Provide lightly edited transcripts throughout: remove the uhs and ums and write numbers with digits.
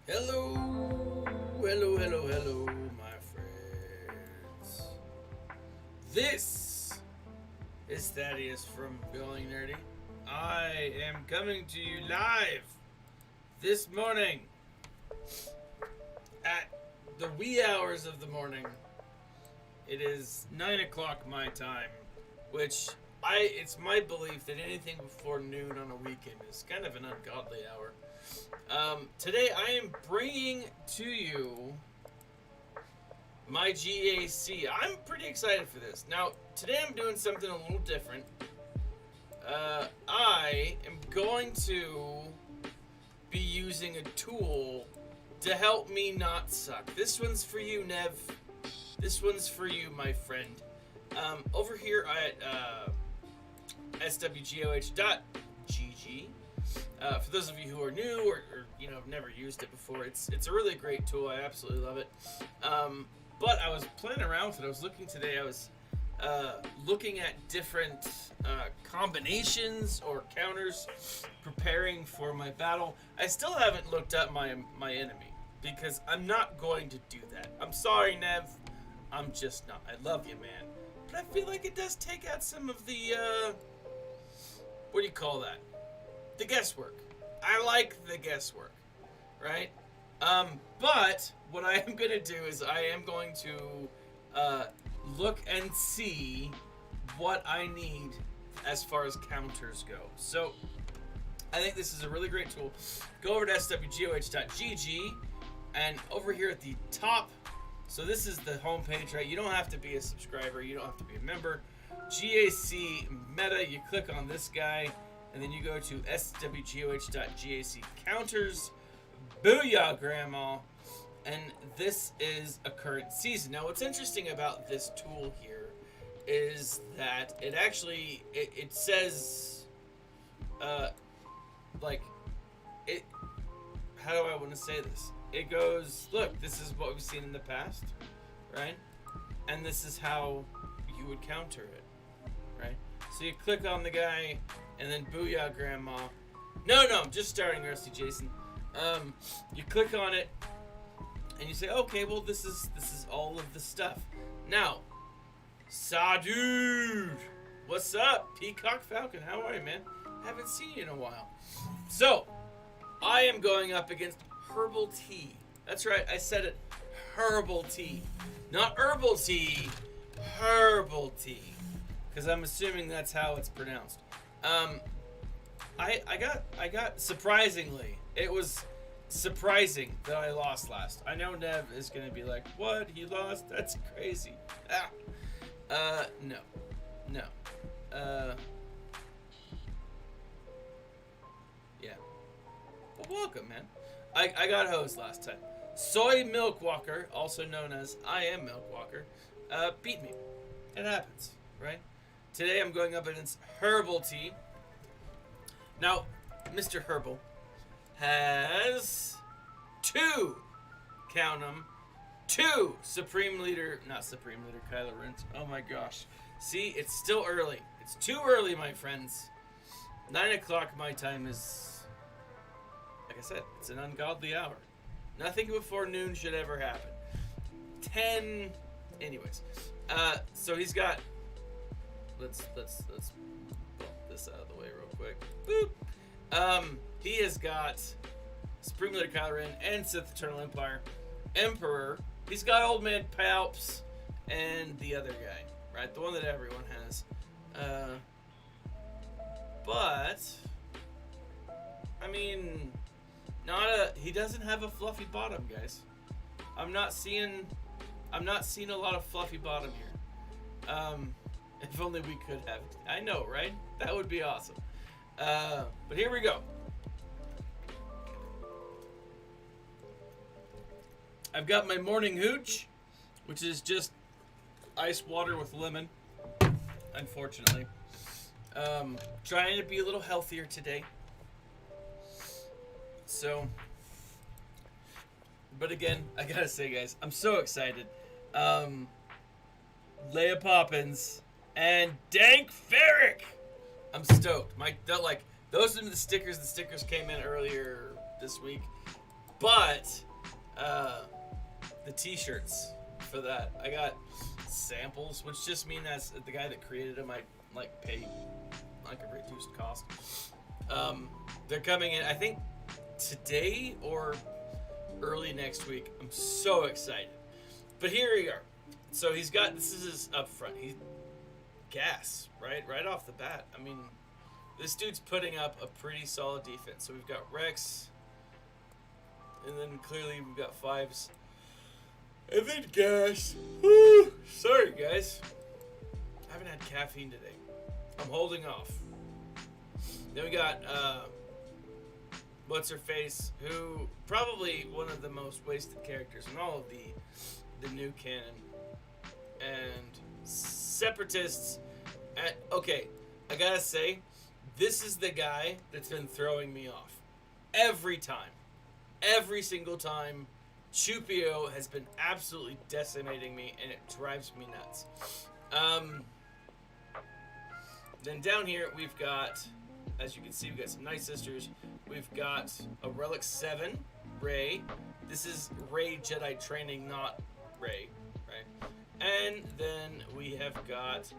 Hello, hello, my friends. This is Thaddeus from Feeling Nerdy. I am coming to you live this morning at the wee hours of the morning. It is 9 o'clock my time, which it's my belief that anything before noon on a weekend is kind of an ungodly hour. Today I am bringing to you my GAC. I'm pretty excited for this. Now, today I'm doing something a little different. I am going to be using a tool to help me not suck. This one's for you, Nev. This one's for you, my friend. Over here at SWGOH.GG. For those of you who are new or have never used it before, it's a really great tool. I absolutely love it. But I was playing around with it. I was looking today. I was looking at different combinations or counters, preparing for my battle. I still haven't looked up my enemy because I'm not going to do that. I'm sorry, Nev. I'm just not. I love you, man. But I feel like it does take out some of the what do you call that? The guesswork. I like the guesswork, right? But what I am going to do is I am going to look and see what I need as far as counters go. So I think this is a really great tool. Go over to SWGOH.GG and over here at the top, so this is the home page, right? You don't have to be a subscriber. You don't have to be a member. GAC Meta, you click on this guy, and then you go to SWGOH.GAC counters. Booyah, Grandma. And this is a current season. Now, what's interesting about this tool here is that it actually, it says, like, it, how do I want to say this? It goes, look, this is what we've seen in the past, right? And this is how you would counter it, right? So you click on the guy, and then booyah, Grandma. No, I'm just starting Rusty Jason. You click on it, and you say, okay, well, this is all of the stuff. Now, Sadude, what's up? Peacock Falcon, how are you, man? Haven't seen you in a while. So, I am going up against Herbal Tea. That's right, I said it. Herbal Tea. Not herbal tea. Herbal Tea. Because I'm assuming that's how it's pronounced. I got surprisingly, it was surprising that I lost last. I know Nev is gonna be like, what? He lost? That's crazy. No. Yeah. Well, welcome, man. I got hosed last time. Soy Milk Walker, also known as I Am Milk Walker, beat me. It happens, right? Today I'm going up against Herbal Tea. Now, Mr. Herbal has two, count them, two not Supreme Leader Kylo Rens. Oh my gosh. See, it's still early. It's too early, my friends. 9 o'clock my time is, like I said, it's an ungodly hour. Nothing before noon should ever happen. 10, anyways. So he's got, let's bump this out of the way real quick. Boop. He has got Supreme Leader Kylo Ren and Sith Eternal Emperor. He's got Old Man Palps and the other guy, right? The one that everyone has. But I mean, he doesn't have a fluffy bottom, guys. I'm not seeing a lot of fluffy bottom here. If only we could have. I know, right? That would be awesome. But here we go. I've got my morning hooch, which is just ice water with lemon, unfortunately. Trying to be a little healthier today. So, but again, I gotta say, guys, I'm so excited. Leia Poppins and Dank Ferrick. I'm stoked. Those are the stickers. The stickers came in earlier this week. But the t-shirts for that, I got samples, which just mean that's the guy that created them. I like pay like a reduced cost. They're coming in, I think today or early next week. I'm so excited. But here we are. So he's got, this is his up front. He's gas, right off the bat. I mean, this dude's putting up a pretty solid defense. So we've got Rex, and then clearly we've got fives, and then gas. Woo! Sorry guys, I haven't had caffeine today. I'm holding off. Then we got what's her face, who probably one of the most wasted characters in all of the new canon, and separatists. Okay, I gotta say, this is the guy that's been throwing me off every time. Every single time, Chupio has been absolutely decimating me, and it drives me nuts. Then down here, we've got, as you can see, we've got some Night Sisters. We've got a Relic 7, Rey. This is Rey Jedi training, not Rey, right? And then we have got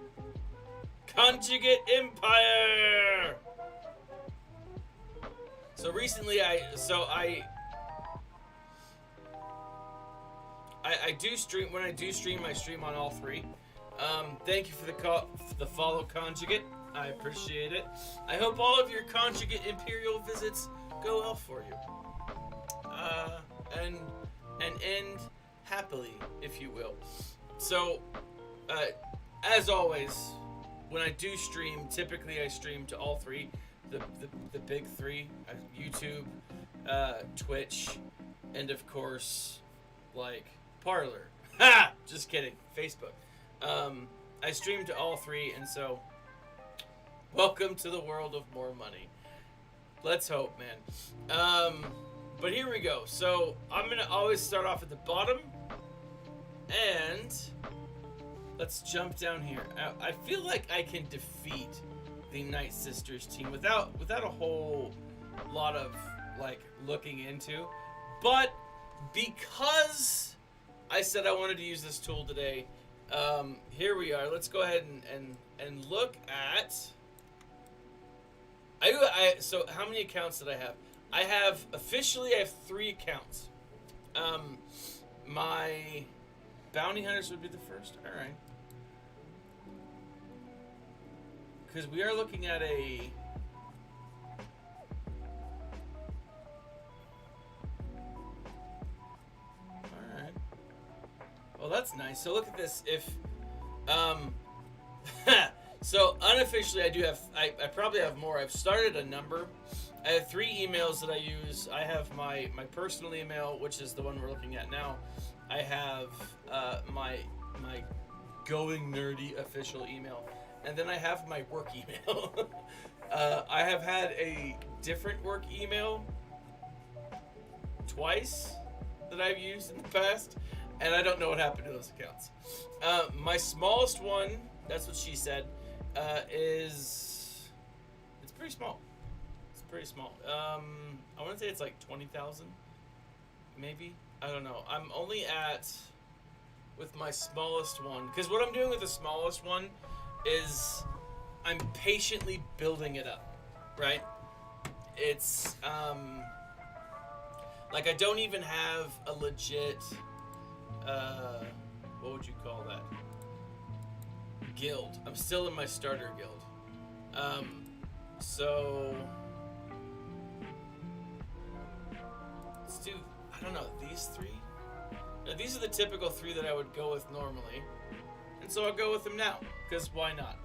Conjugate Empire! So recently I do stream. When I do stream, I stream on all three. Thank you for the follow, Conjugate. I appreciate it. I hope all of your Conjugate Imperial visits go well for you. And end happily, if you will. So, as always, when I do stream, typically I stream to all three, the big three: YouTube, Twitch, and of course, like Parlor. Ha! Just kidding. Facebook. I stream to all three, and so welcome to the world of more money. Let's hope, man. But here we go. So I'm gonna always start off at the bottom, and let's jump down here. I feel like I can defeat the Night Sisters team without a whole lot of like looking into, but because I said I wanted to use this tool today, here we are. Let's go ahead and look at. So how many accounts did I have? I have 3 accounts. My bounty hunters would be the first. All right. Because we are looking at a. All right. Well, that's nice. So look at this. If, so unofficially, I do have. I probably have more. I've started a number. I have 3 emails that I use. I have my personal email, which is the one we're looking at now. I have my Going Nerdy official email, and then I have my work email. I have had a different work email twice that I've used in the past, and I don't know what happened to those accounts. My smallest one, that's what she said, it's pretty small. Pretty small. I want to say it's like 20,000, maybe. I don't know. I'm only at with my smallest one, because what I'm doing with the smallest one is I'm patiently building it up, right? It's like I don't even have a legit what would you call that? Guild. I'm still in my starter guild. So let's do, I don't know, these 3? Now, these are the typical 3 that I would go with normally. And so I'll go with them now, because why not?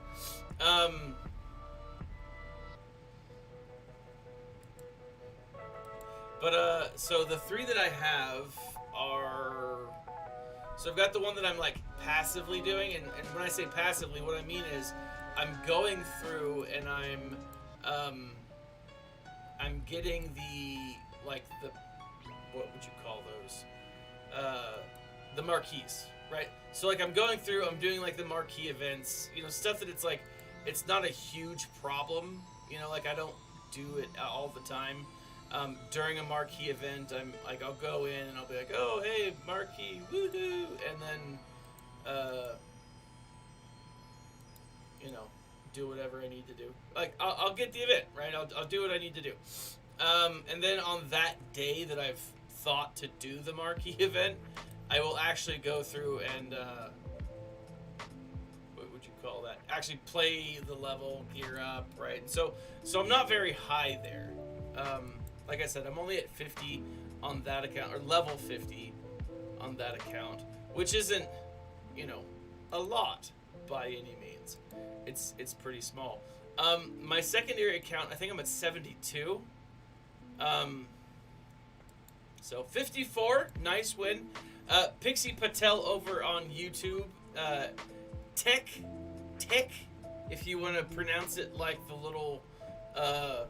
So the 3 that I have are, so I've got the one that I'm like passively doing, and when I say passively, what I mean is I'm going through and I'm getting the what would you call those? The marquees, right? So like I'm going through, I'm doing like the marquee events, you know, stuff that it's like, it's not a huge problem, you know, like I don't do it all the time. During a marquee event, I'll go in and I'll be like, oh, hey, marquee, woohoo, and then, do whatever I need to do. Like, I'll get the event, right? I'll do what I need to do. And then on that day that I've thought to do the marquee event, I will actually go through and, what would you call that? Actually play the level, gear up, right? So I'm not very high there. Like I said, I'm only at 50 on that account, or level 50 on that account, which isn't, a lot by any means. It's pretty small. My secondary account, I think I'm at 72. So 54, nice win. Pixie Patel over on YouTube. Tech, if you want to pronounce it like the little, I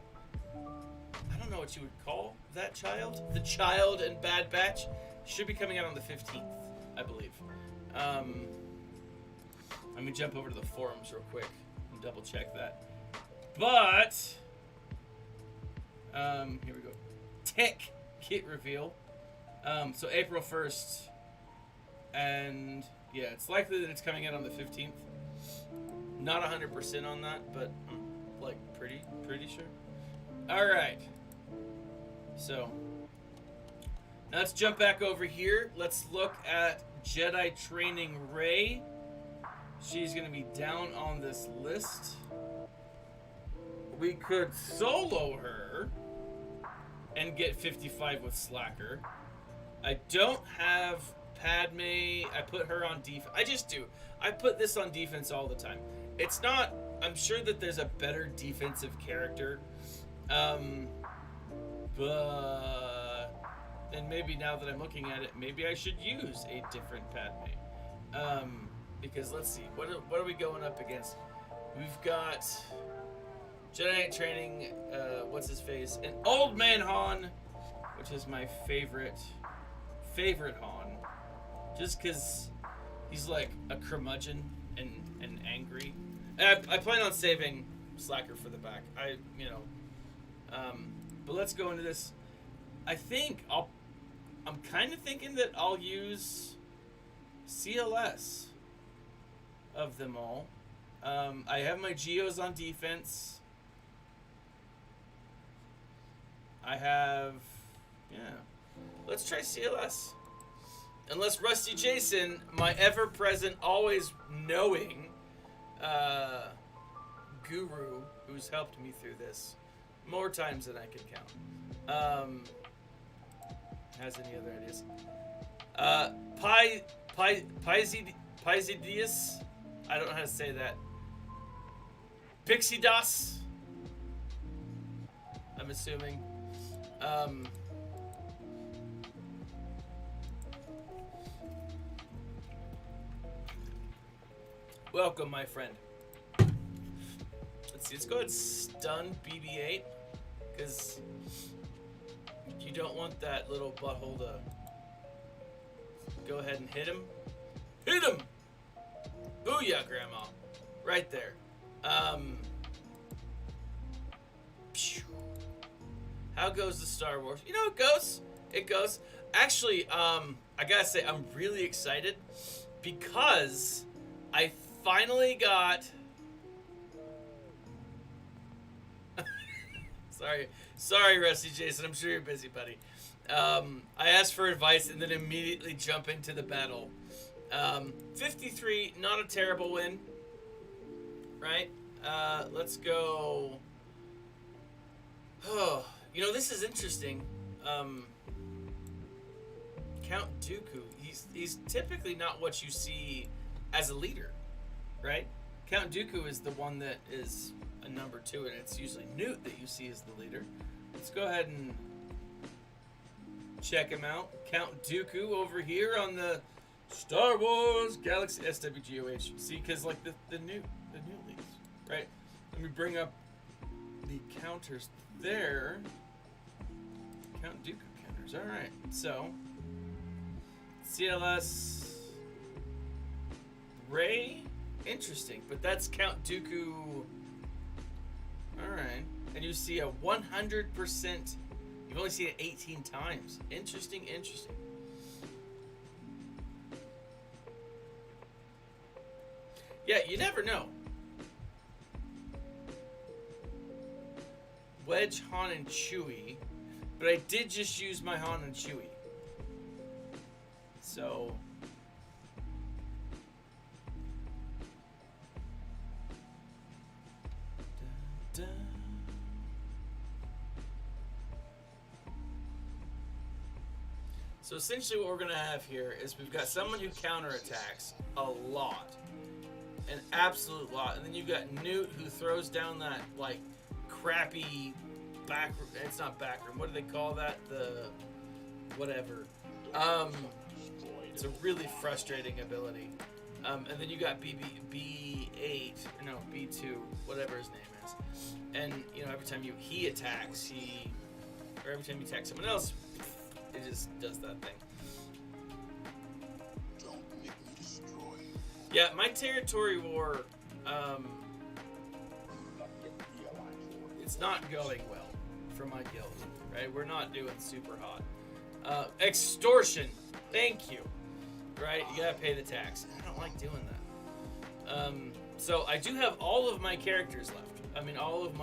don't know what you would call that child. The Child and Bad Batch should be coming out on the 15th, I believe. Let me jump over to the forums real quick and double check that. But, here we go. Tech kit reveal. So April 1st. And, yeah, it's likely that it's coming out on the 15th. Not 100% on that, but, like, pretty sure. Alright. So, now let's jump back over here. Let's look at Jedi Training Rey. She's going to be down on this list. We could solo her and get 55 with Slacker. I don't have Padme. I put her on defense. I just do. I put this on defense all the time. It's not... I'm sure that there's a better defensive character. But... And maybe now that I'm looking at it, maybe I should use a different Padme. Because let's see. What are we going up against? We've got... Jedi Training, what's his face? And Old Man Han, which is my favorite Han. Just because he's like a curmudgeon and angry. And I plan on saving Slacker for the back. But let's go into this. I think I'm kind of thinking that I'll use CLS of them all. I have my Geos on defense. I have, let's try CLS. Unless Rusty Jason, my ever-present, always knowing guru, who's helped me through this more times than I can count, has any other ideas? Pyzidius, I don't know how to say that. Pixidas, I'm assuming. Welcome, my friend. Let's see, let's go ahead and stun BB-8, because you don't want that little butthole to go ahead and hit him. Hit him! Booyah, Grandma. Right there. How goes the Star Wars? You know, it goes. It goes. Actually, I gotta say, I'm really excited because I finally got... Sorry, Rusty Jason. I'm sure you're busy, buddy. I asked for advice and then immediately jump into the battle. 53, not a terrible win. Right? Let's go... Oh... You know, this is interesting. Count Dooku, he's typically not what you see as a leader, right? Count Dooku is the one that is a number 2, and it's usually Newt that you see as the leader. Let's go ahead and check him out. Count Dooku over here on the Star Wars Galaxy SWGOH. See, because like the new leads, right? Let me bring up the counters there. Count Dooku counters. All right. So CLS Rey, interesting, but that's Count Dooku. All right, and you see a 100%. You I've only seen it 18 times. Interesting, interesting. Yeah, you never know. Wedge, Han, and Chewie. But I did just use my Han and Chewie. So... Da, da. So essentially what we're going to have here is we've got someone who counterattacks a lot. An absolute lot. And then you've got Newt who throws down that, like, crappy back... It's not backroom. What do they call that? The... whatever. It's a really frustrating ability. And then you got B8, no, B2, whatever his name is. And, you know, every time he attacks, or every time you attack someone else, it just does that thing. Don't make me destroy. Yeah, my territory war, it's not going well for my guild, right? We're not doing super hot. Extortion, thank you, right? You gotta pay the tax. I don't like doing that. So I do have all of my characters left. I mean, all of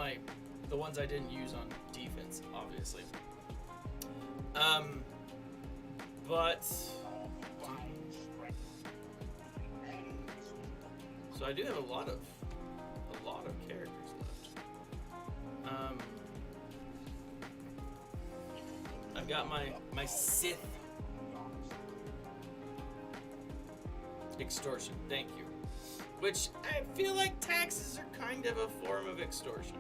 the ones I didn't use on defense, obviously. But so I do have a lot of characters left. I've got my Sith extortion. Thank you. Which I feel like taxes are kind of a form of extortion.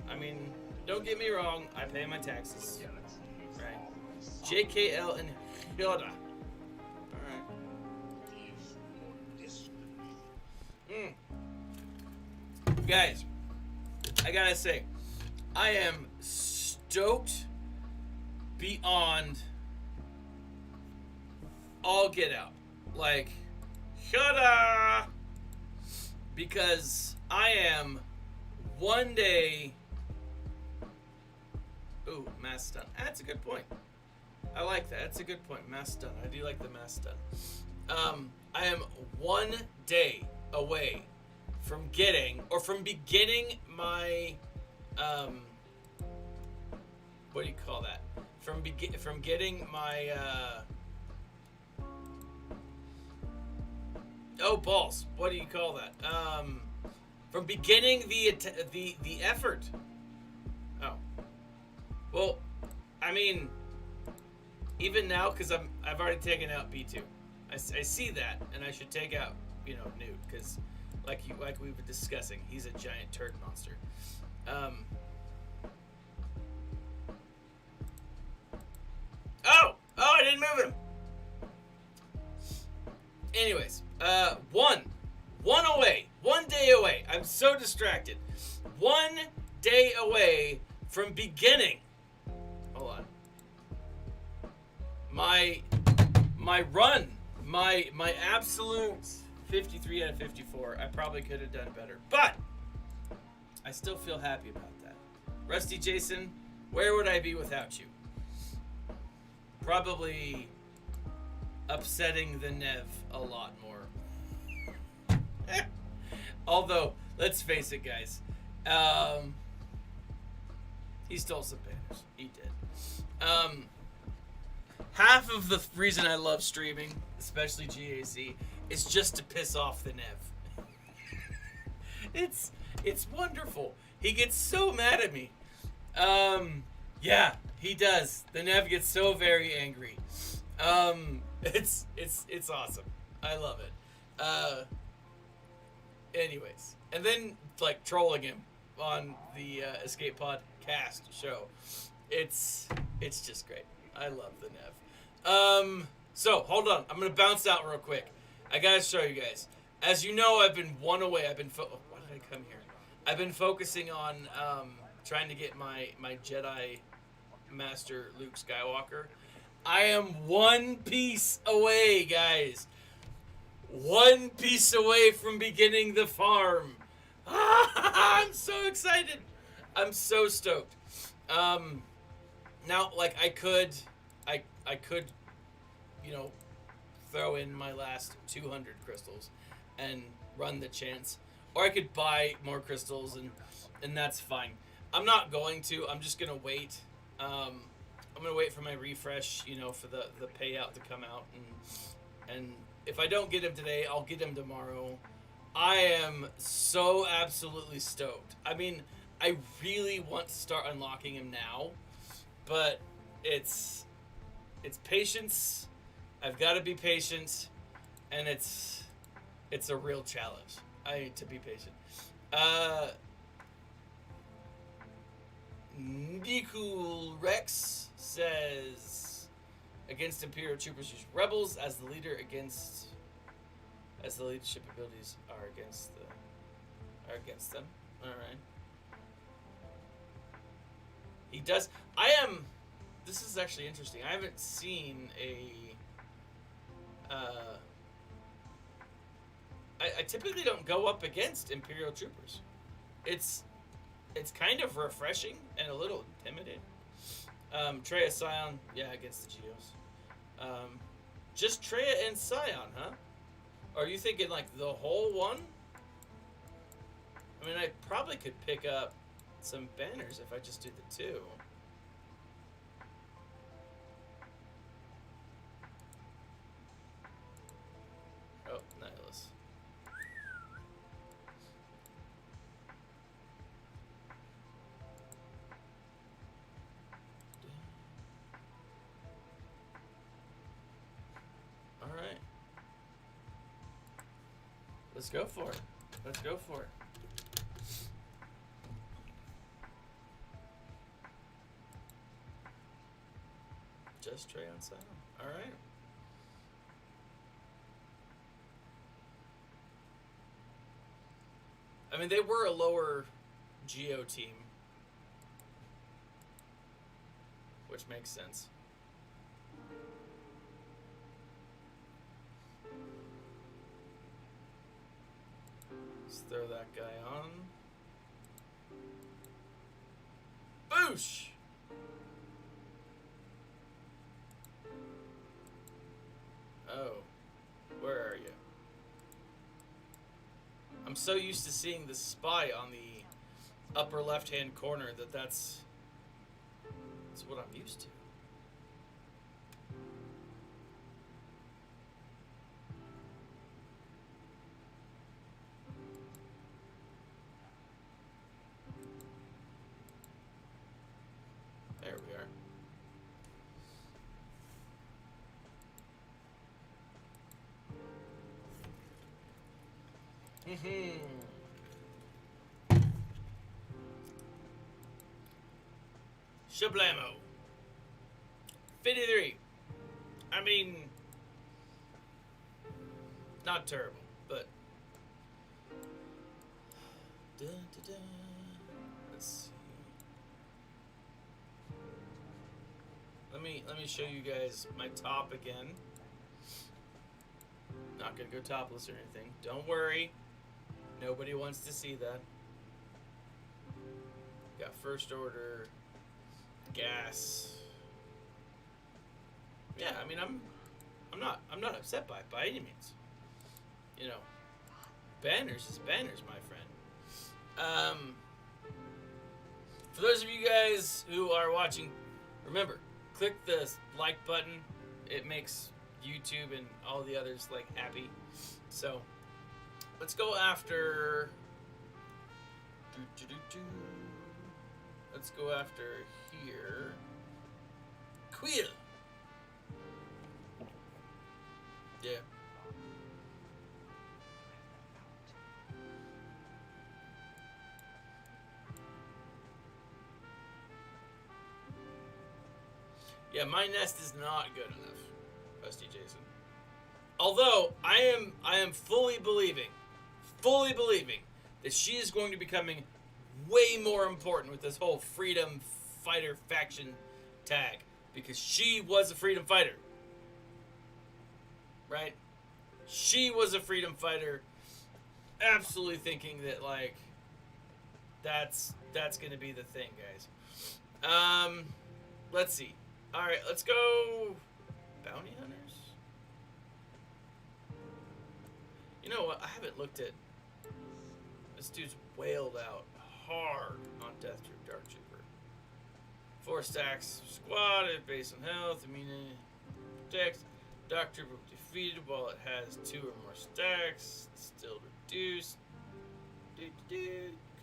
I mean, don't get me wrong, I pay my taxes. Right. JKL and Yoda. Alright. Guys, I gotta say, I am stoked beyond all get out. Like, Yoda! Because I am one day... Ooh, mass stun. That's a good point. I like that. That's a good point. Mass stun. I do like the mass stun. I am one day away from getting, or from beginning my, what do you call that? From getting my, oh balls. What do you call that? From beginning the effort. Oh. Well, I mean, even now, because I've already taken out B2. I see that, and I should take out, you know, Newt, because like we were discussing, he's a giant turd monster. Oh, I didn't move him. Anyways, one day away. I'm so distracted. 1 day away from beginning. Hold on. My run, my absolute 53 out of 54. I probably could have done better, but I still feel happy about that. Rusty Jason, where would I be without you? Probably upsetting the Nev a lot more. Although, let's face it, guys. He stole some banners. He did. Half of the reason I love streaming, especially GAC, is just to piss off the Nev. It's wonderful. He gets so mad at me. Yeah, he does. The Nev gets so very angry. It's awesome. I love it. Anyways, and then like trolling him on the Escape Pod cast show. It's just great. I love the Nev. So hold on. I'm gonna bounce out real quick. I gotta show you guys. As you know, I've been one away. Why did I come here? I've been focusing on trying to get my Jedi Master Luke Skywalker. I am one piece away, guys. One piece away from beginning the farm. I'm so excited. I'm so stoked. Now, like, I could, you know, throw in my last 200 crystals and run the chance, or I could buy more crystals and that's fine. I'm not going to. I'm just gonna wait. I'm gonna wait for my refresh, you know, for the payout to come out, and if I don't get him today, I'll get him tomorrow. I am so absolutely stoked. I mean, I really want to start unlocking him now, but it's patience. I've got to be patient, and it's a real challenge. I need to be patient. Nikul Rex says, against Imperial Troopers, use rebels as the leader against, as the leadership abilities are against them. All right. He does. This is actually interesting. I haven't seen a. I typically don't go up against Imperial Troopers. It's kind of refreshing and a little intimidating. Treya Scion, yeah, against the Geos. Just Treya and Scion, huh? Are you thinking like the whole one? I mean, I probably could pick up some banners if I just did the two. Oh, Nihilus. All right. Let's go for it. Let's go for it. Just Trey on Scion. All right. I mean, they were a lower Geo team, which makes sense. Let's throw that guy on. Boosh! Oh, where are you? I'm so used to seeing the spy on the upper left-hand corner that's what I'm used to. There we are. Shablamo. 53. I mean, not terrible, but let's see. Let me show you guys my top again. Not gonna go topless or anything. Don't worry. Nobody wants to see that. Got first order, gas. Yeah, I mean I'm not upset by it by any means. You know, banners is banners, my friend. For those of you guys who are watching, remember, click the like button. It makes YouTube and all the others like happy. So let's go after. Let's go after here. Quill. Yeah. Yeah, my nest is not good enough, Rusty Jason. Although I am fully believing that she is going to be becoming way more important with this whole freedom fighter faction tag, because she was a freedom fighter, right? She was a freedom fighter, absolutely thinking that like that's going to be the thing, guys. let's see. All right, let's go. Bounty hunters. You know what? I haven't looked at. This dude's wailed out hard on Death Troop Dark Trooper. 4 stacks. Squad at base on health. Immunity. Protects. Dark Trooper defeated while it has 2 or more stacks. Still reduced.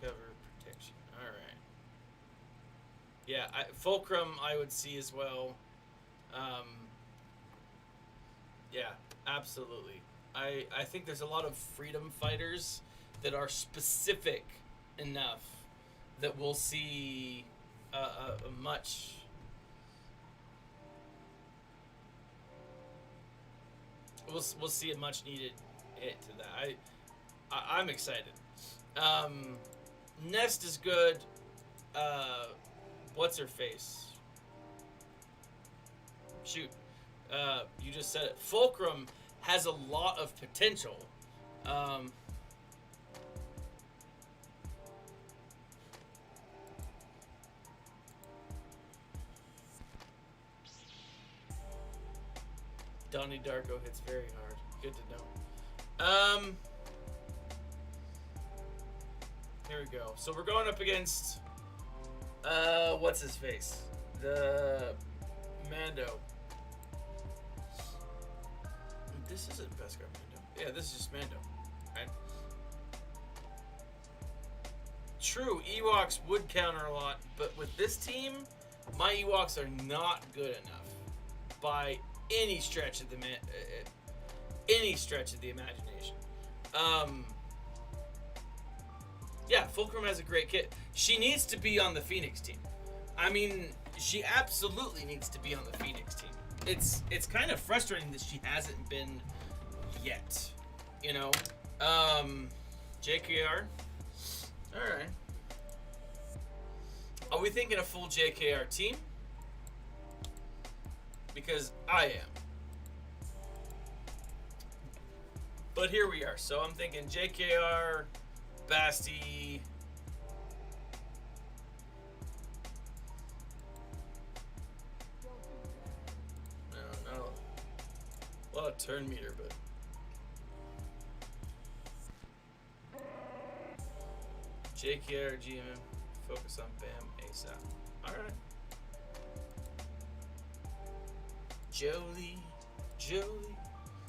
Cover protection. Alright. Yeah, Fulcrum I would see as well. Yeah, absolutely. I think there's a lot of freedom fighters that are specific enough that we'll see a much... We'll see a much needed hit to that. I'm excited. Nest is good. What's her face? Shoot. You just said it. Fulcrum has a lot of potential. Donnie Darko hits very hard. Good to know. Here we go. So we're going up against what's his face? The Mando. This isn't Beskar Mando. Yeah, this is just Mando. Right? True, Ewoks would counter a lot, but with this team, my Ewoks are not good enough by any stretch of the imagination. Yeah, Fulcrum has a great kit. She needs to be on the Phoenix team. I mean, she absolutely needs to be on the Phoenix team. It's kind of frustrating that she hasn't been yet. You know? JKR. Alright. Are we thinking a full JKR team? Because I am. But here we are. So I'm thinking JKR, Basti. No. A lot of turn meter, but. JKR, GM, focus on BAM ASAP. Alright. Jolie.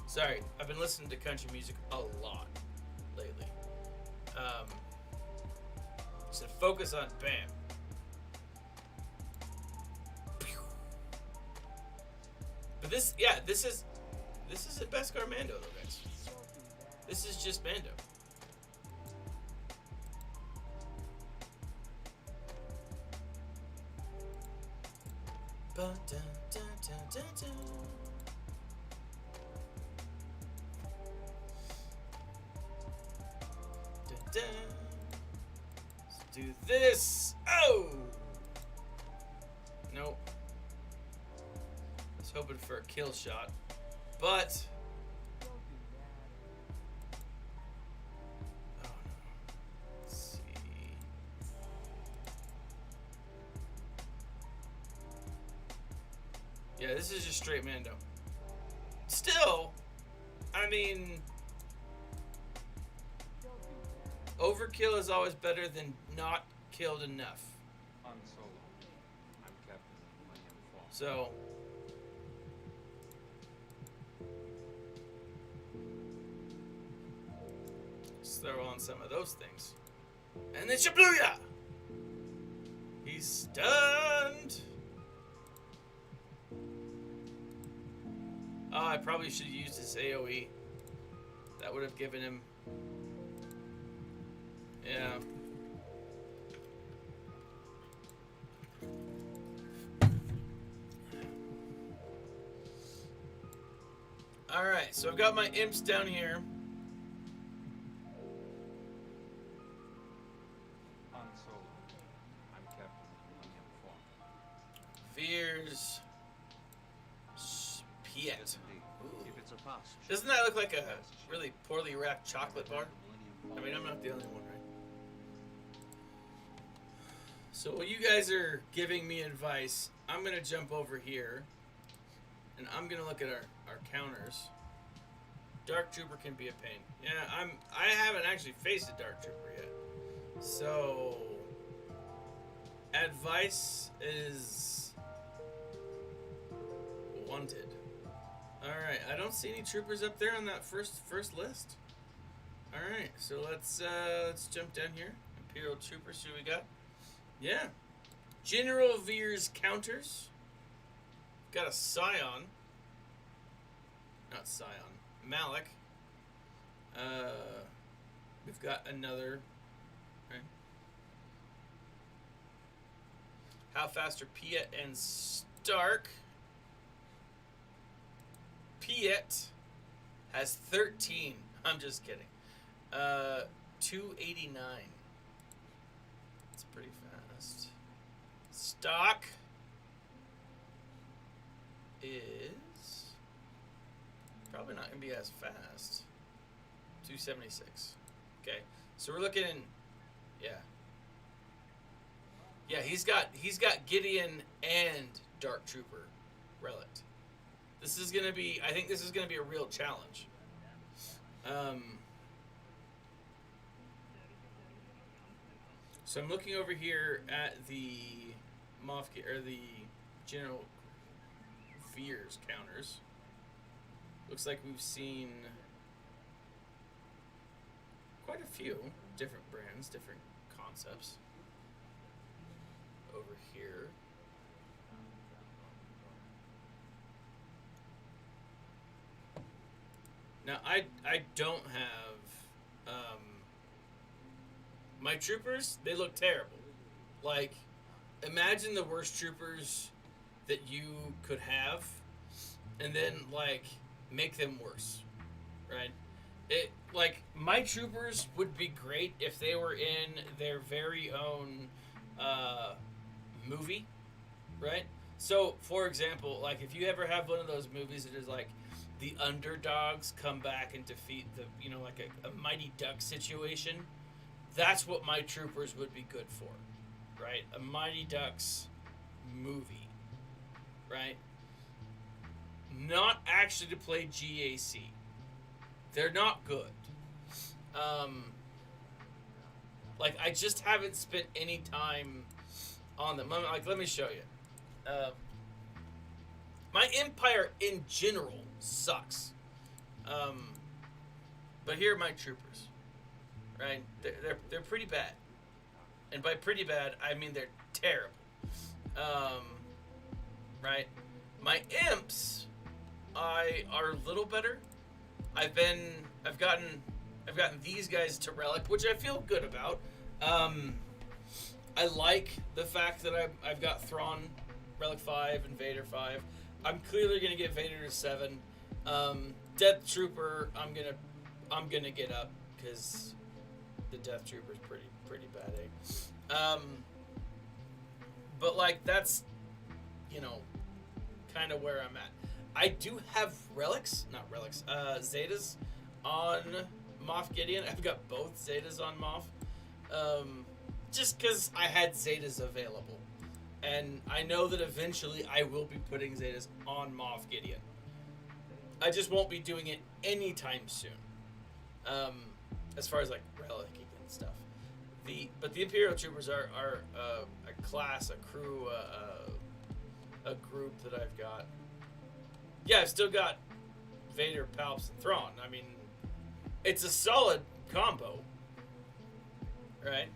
Sorry, I've been listening to country music a lot lately. So focus on BAM. But this is a Beskar Mando though, guys. This is just Mando. Let's do this. Oh! Nope. I was hoping for a kill shot, but oh no. Let's see. Yeah, this is just straight Mando. Still, I mean, overkill is always better than not killed enough. On Solo, I'm Captain Millennium Falcon. So, let's throw on some of those things. And then Shabluya! He's stunned! Oh, I probably should have used his AoE. That would have given him... Yeah. Alright, so I've got my imps down here. On Solo, I'm Captain Millennium Falcon. Veers. Piet. Yes, indeed. If it's a pass, Doesn't that look like a really poorly wrapped chocolate bar? I mean, I'm not the only one, right? So while you guys are giving me advice, I'm gonna jump over here, and I'm gonna look at our counters. Dark Trooper can be a pain. Yeah, I haven't actually faced a Dark Trooper yet. So advice is wanted. Alright, I don't see any troopers up there on that first list. Alright, so let's jump down here. Imperial Troopers, who we got? Yeah. General Veer's counters. Got a Scion. Not Scion. Malik. We've got another. Right. How fast are Piet and Stark? Piet has 13. I'm just kidding. 289. That's pretty fast. Stock is probably not gonna be as fast. 276. Okay, so we're looking. Yeah. Yeah, he's got Gideon and Dark Trooper relic. This is gonna be. I think this is gonna be a real challenge. So I'm looking over here at the the General Veer's counters. Looks like we've seen quite a few different brands, different concepts over here. Now I don't have my troopers. They look terrible. Like, imagine the worst troopers that you could have, and then like make them worse, right? It like my troopers would be great if they were in their very own movie, right? So, for example, like if you ever have one of those movies that is like the underdogs come back and defeat the, you know, like a Mighty Duck situation, that's what my troopers would be good for, right? A Mighty Ducks movie, right? Not actually to play GAC. They're not good. Like, I just haven't spent any time on them. Like, let me show you. My Empire in general sucks. But here are my troopers. Right? They're pretty bad. And by pretty bad, I mean they're terrible. Right? My imps are a little better. I've gotten these guys to relic, which I feel good about. I like the fact that I've got Thrawn relic 5 and Vader 5. I'm clearly gonna get Vader to 7. Death Trooper, I'm gonna get up because the Death Trooper's pretty bad, eh? But like that's, you know, kind of where I'm at. I do have Zetas on Moff Gideon. I've got both Zetas on Moff. Just because I had Zetas available. And I know that eventually I will be putting Zetas on Moff Gideon. I just won't be doing it anytime soon. As far as like relicking and stuff. But the Imperial Troopers are a class, a crew, a group that I've got. Yeah, I've still got Vader, Palps, and Thrawn. I mean, it's a solid combo. Right?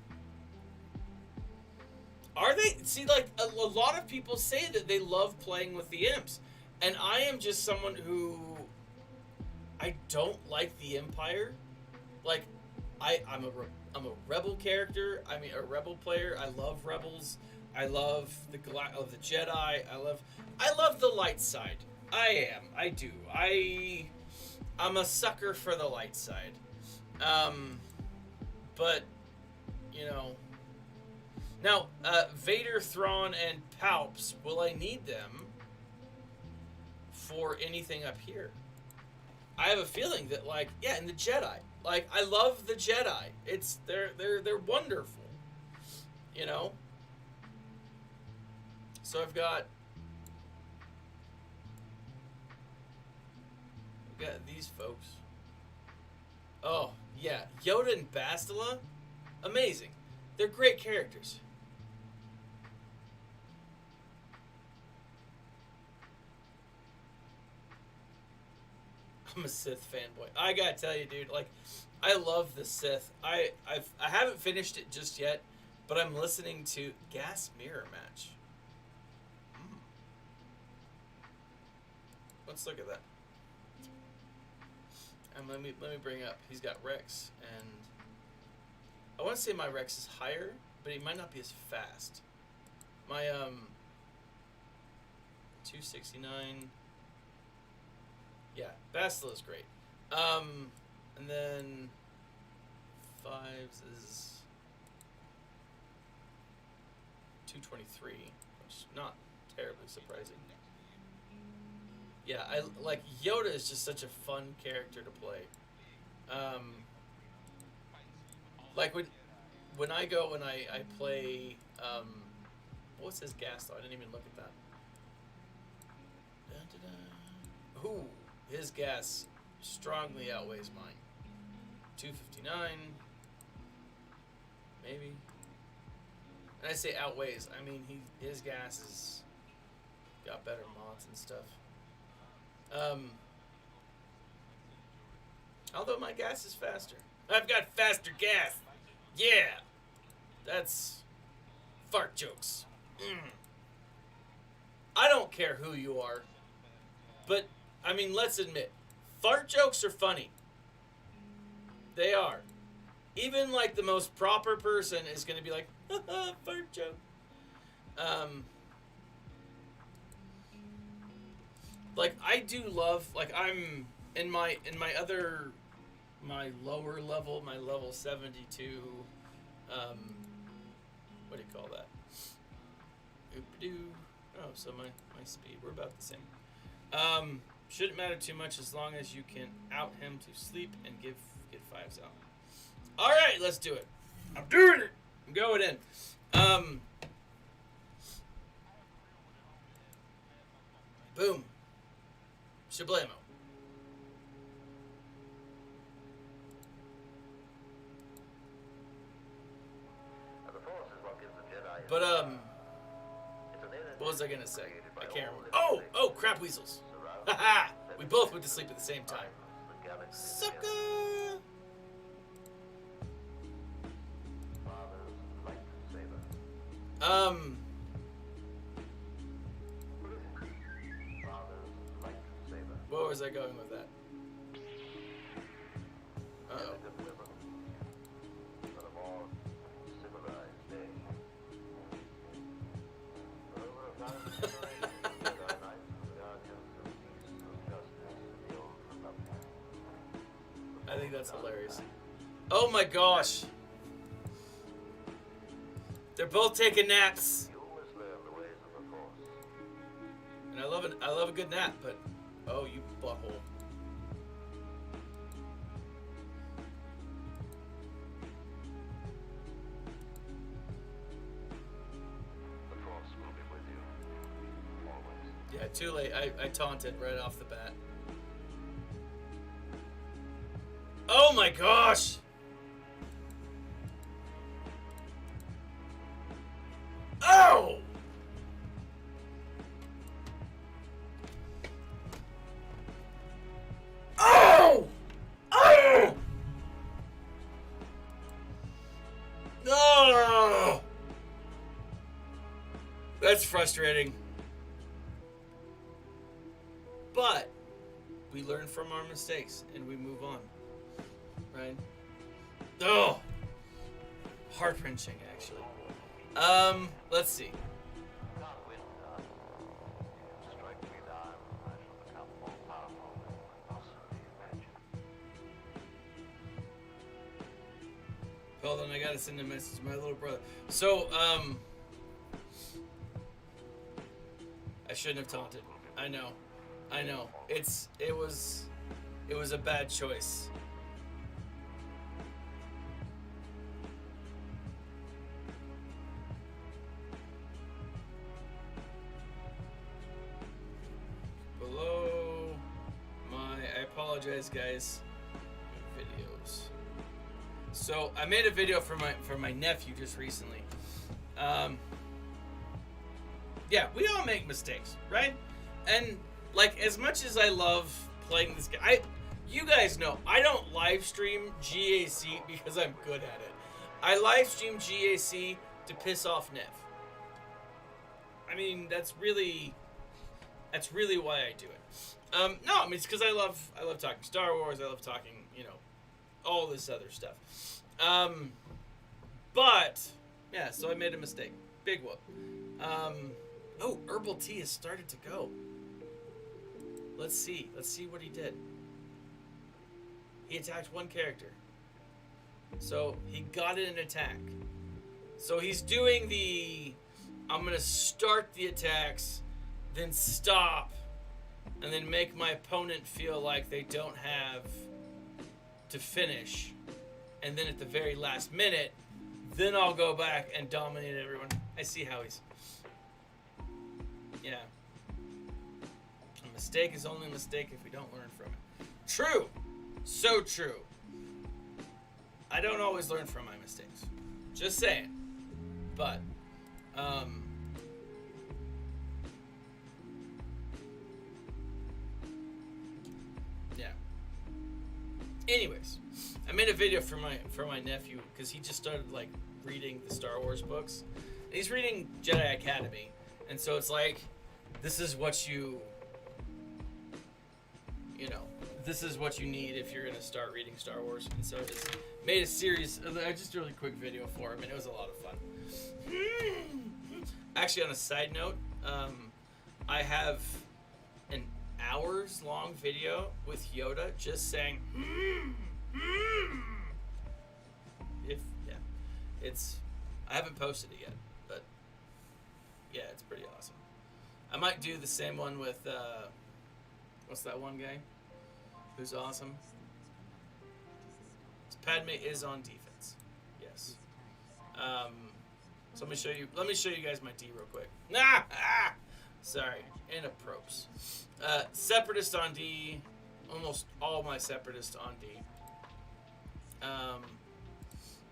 Are they? See, like, a lot of people say that they love playing with the imps. And I am just someone who... I don't like the Empire. Like, I'm a rebel character. I mean, a rebel player. I love rebels. I love the Jedi. I love the light side. I do. I'm a sucker for the light side. But, you know... Now, Vader, Thrawn, and Palps, will I need them for anything up here? I have a feeling that, like, yeah, and the Jedi. Like, I love the Jedi. They're wonderful. You know? So I've got these folks. Oh, yeah. Yoda and Bastila, amazing. They're great characters. I'm a Sith fanboy. I gotta tell you, dude, like, I love the Sith. I haven't finished it just yet, but I'm listening to Gas Mirror Match. Let's look at that. And let me bring up. He's got Rex, and I want to say my Rex is higher, but he might not be as fast. My 269. Yeah, Bastila is great. And then 5s is 223, which is not terribly surprising. Yeah, I like Yoda is just such a fun character to play. Like when I go and I play what's his gas though? I didn't even look at that. Ooh, his gas strongly outweighs mine. 259, maybe. And I say outweighs, I mean his gas has got better mods and stuff. Although my gas is faster. I've got faster gas. Yeah. That's fart jokes. I don't care who you are. But, I mean, let's admit, fart jokes are funny. They are. Even, like, the most proper person is going to be like, haha, fart joke. Like, I do love, like, I'm in my lower level, my level 72, what do you call that? Oop-a-doo. Oh, so my speed, we're about the same. Shouldn't matter too much as long as you can out him to sleep and get 5s out. All right, let's do it. I'm doing it. I'm going in. Boom. Shablamo. But, what was I gonna say? I can't remember. Oh, crap weasels. Haha! We both went to sleep at the same time. Sucker! Where was I going with that? Uh-oh. I think that's hilarious. Oh my gosh. They're both taking naps. And I love a good nap, but oh, you butthole. Yeah, too late. I taunted right off the bat. Oh my gosh! Oh! Oh! Oh! No! That's frustrating. But we learn from our mistakes and we move on. Right? Oh! Heart-wrenching, actually. Let's see. Hold on, I gotta send a message to my little brother. So, I shouldn't have taunted. I know. It was a bad choice. apologize, guys. Videos. So I made a video for my nephew just recently. Yeah, we all make mistakes, right? And like, as much as I love playing this game, you guys know I don't live stream GAC because I'm good at it. I live stream GAC to piss off Nev. I mean, that's really why I do it. No, I mean, it's because I love talking Star Wars. I love talking, you know, all this other stuff. But yeah, so I made a mistake. Big whoop. Oh, herbal tea has started to go. Let's see what he did. He attacked one character. So he got an attack. So he's doing the, I'm gonna start the attacks, then stop, and then make my opponent feel like they don't have to finish. And then at the very last minute, then I'll go back and dominate everyone. I see how he's... Yeah. A mistake is only a mistake if we don't learn from it. True! So true. I don't always learn from my mistakes. Just saying. But, yeah. Anyways, I made a video for my nephew because he just started like reading the Star Wars books. And he's reading Jedi Academy, and so it's like, this is what you know, this is what you need if you're gonna start reading Star Wars. And so I just made a series, just a really quick video for him, and it was a lot of fun. Actually, on a side note, I have an hours-long video with Yoda just saying, I haven't posted it yet, but yeah, it's pretty awesome. I might do the same one with, what's that one guy who's awesome? Padme is on defense. Yes. So let me show you guys my D real quick. Sorry, and a props. Separatist on D, almost all my Separatist on D.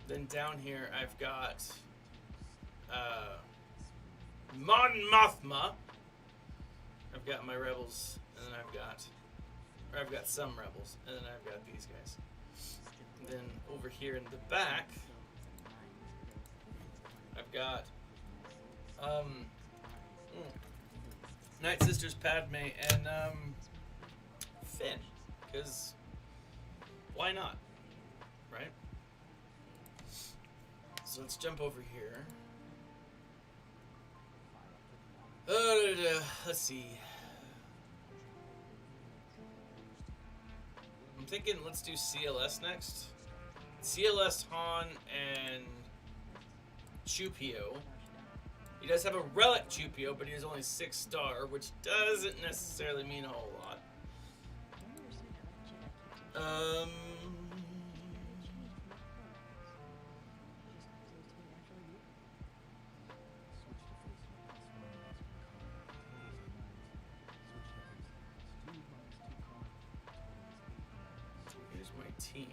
Then down here I've got Mon Mothma. I've got my rebels, and then I've got some rebels, and then I've got these guys. And then over here in the back, I've got Night Sisters Padme and Finn, because why not, right? So let's jump over here. Let's see. I'm thinking let's do CLS next. CLS Han and Chupio. He does have a relic Chupio, but he is only 6-star, which doesn't necessarily mean a whole lot. Here's my team.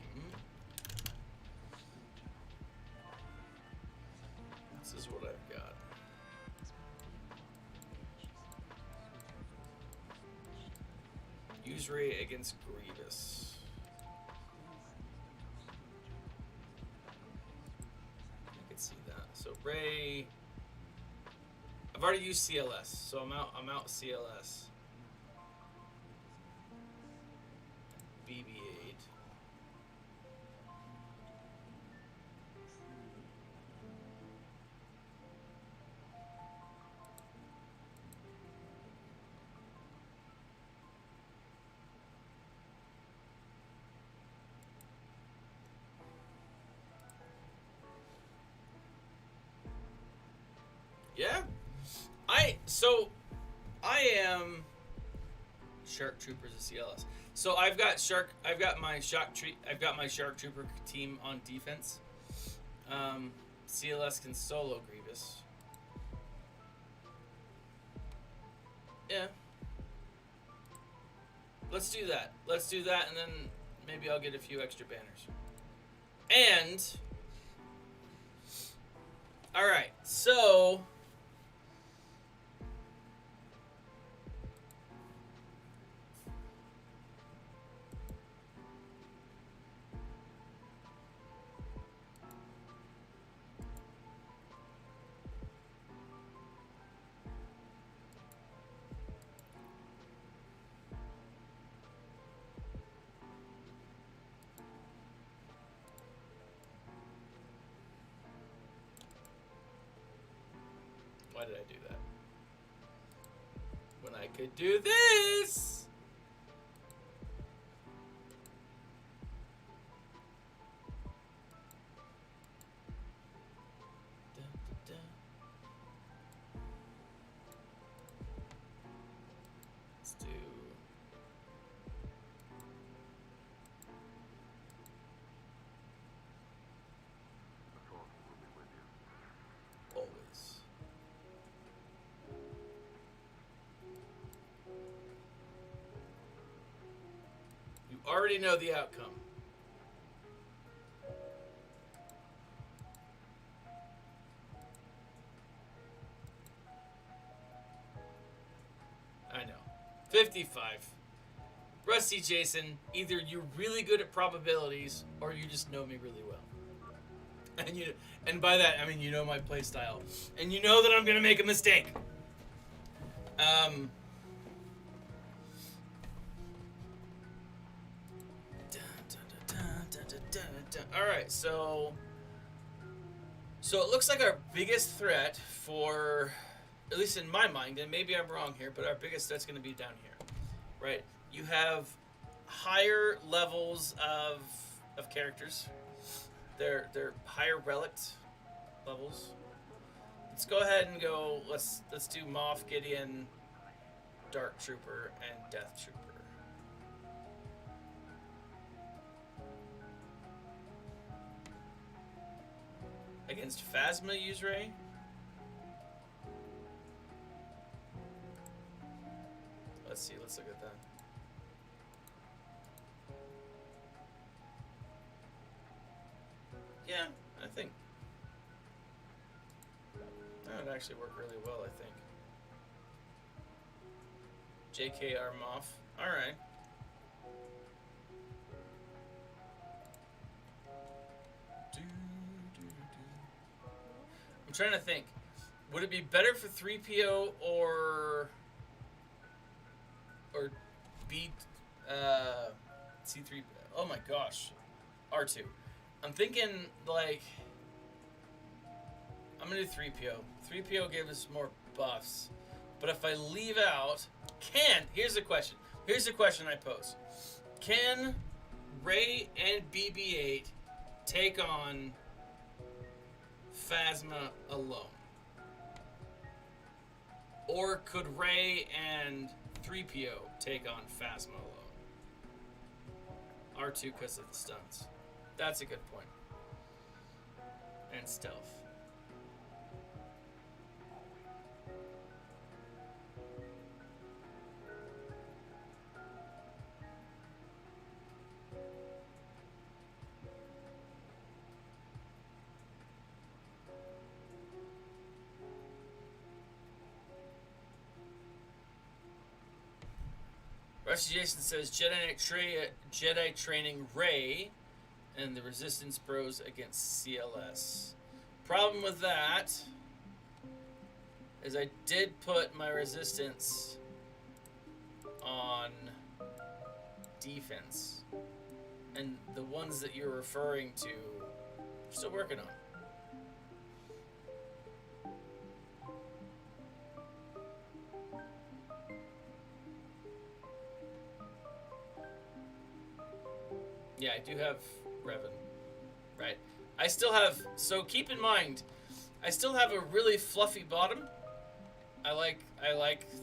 This is what I've got. Use Ray against Grievous. I can see that. So Ray, I've already used CLS, so I'm out CLS. BB-8. Yeah, I am Shark Troopers of CLS. So I've got my Shark Trooper team on defense. CLS can solo Grievous. Yeah. let's do that. Let's do that, and then maybe I'll get a few extra banners. And all right, so why did I do that? When I could do this! Da, da, da. Let's do... always. You already know the outcome. I know. 55. Rusty Jason, either you're really good at probabilities or you just know me really well. And by that I mean you know my play style. And you know that I'm gonna make a mistake. Alright, so it looks like our biggest threat for, at least in my mind, and maybe I'm wrong here, but our biggest threat's going to be down here, right? You have higher levels of characters. They're higher relict levels. Let's go ahead and go. Let's do Moff Gideon, Dark Trooper, and Death Trooper. Against Phasma, use Ray. Let's see. Let's look at that. Yeah, I think that would actually work really well. I think. JKR Moff. All right. I'm trying to think. Would it be better for 3PO or B C3? Oh my gosh, R2. I'm thinking like I'm gonna do 3PO. 3PO gave us more buffs, but if I leave out, here's the question. Here's the question I pose: can Rey and BB-8 take on Phasma alone? Or could Rey and 3PO take on Phasma alone? R2 because of the stunts. That's a good point. And stealth. Rusty Jason says Jedi training Rey and the Resistance Bros against CLS. Problem with that is I did put my Resistance on defense, and the ones that you're referring to, we're still working on. Yeah, I do have Revan. Right. I still have, so keep in mind, I still have a really fluffy bottom. I like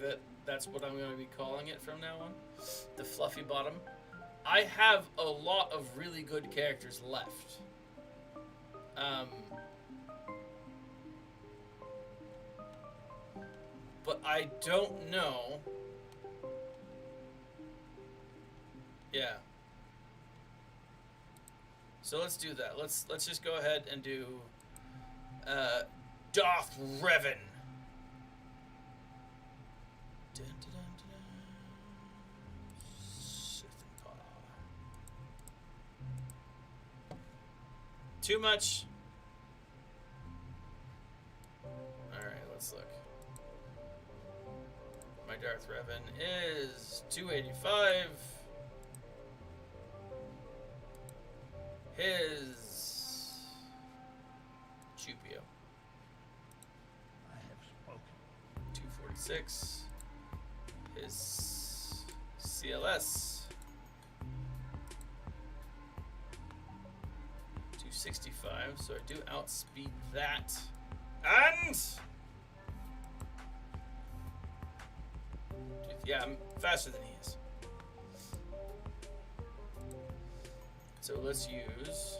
that that's what I'm going to be calling it from now on. The fluffy bottom. I have a lot of really good characters left. But I don't know Yeah. So let's do that. Let's just go ahead and do Darth Revan. Dun, dun, dun, dun. Sith Empire. Too much. Alright, let's look. My Darth Revan is 285. His Chupio. I have spoken. 246. His CLS. 265. So I do outspeed that. And yeah, I'm faster than he is. So let's use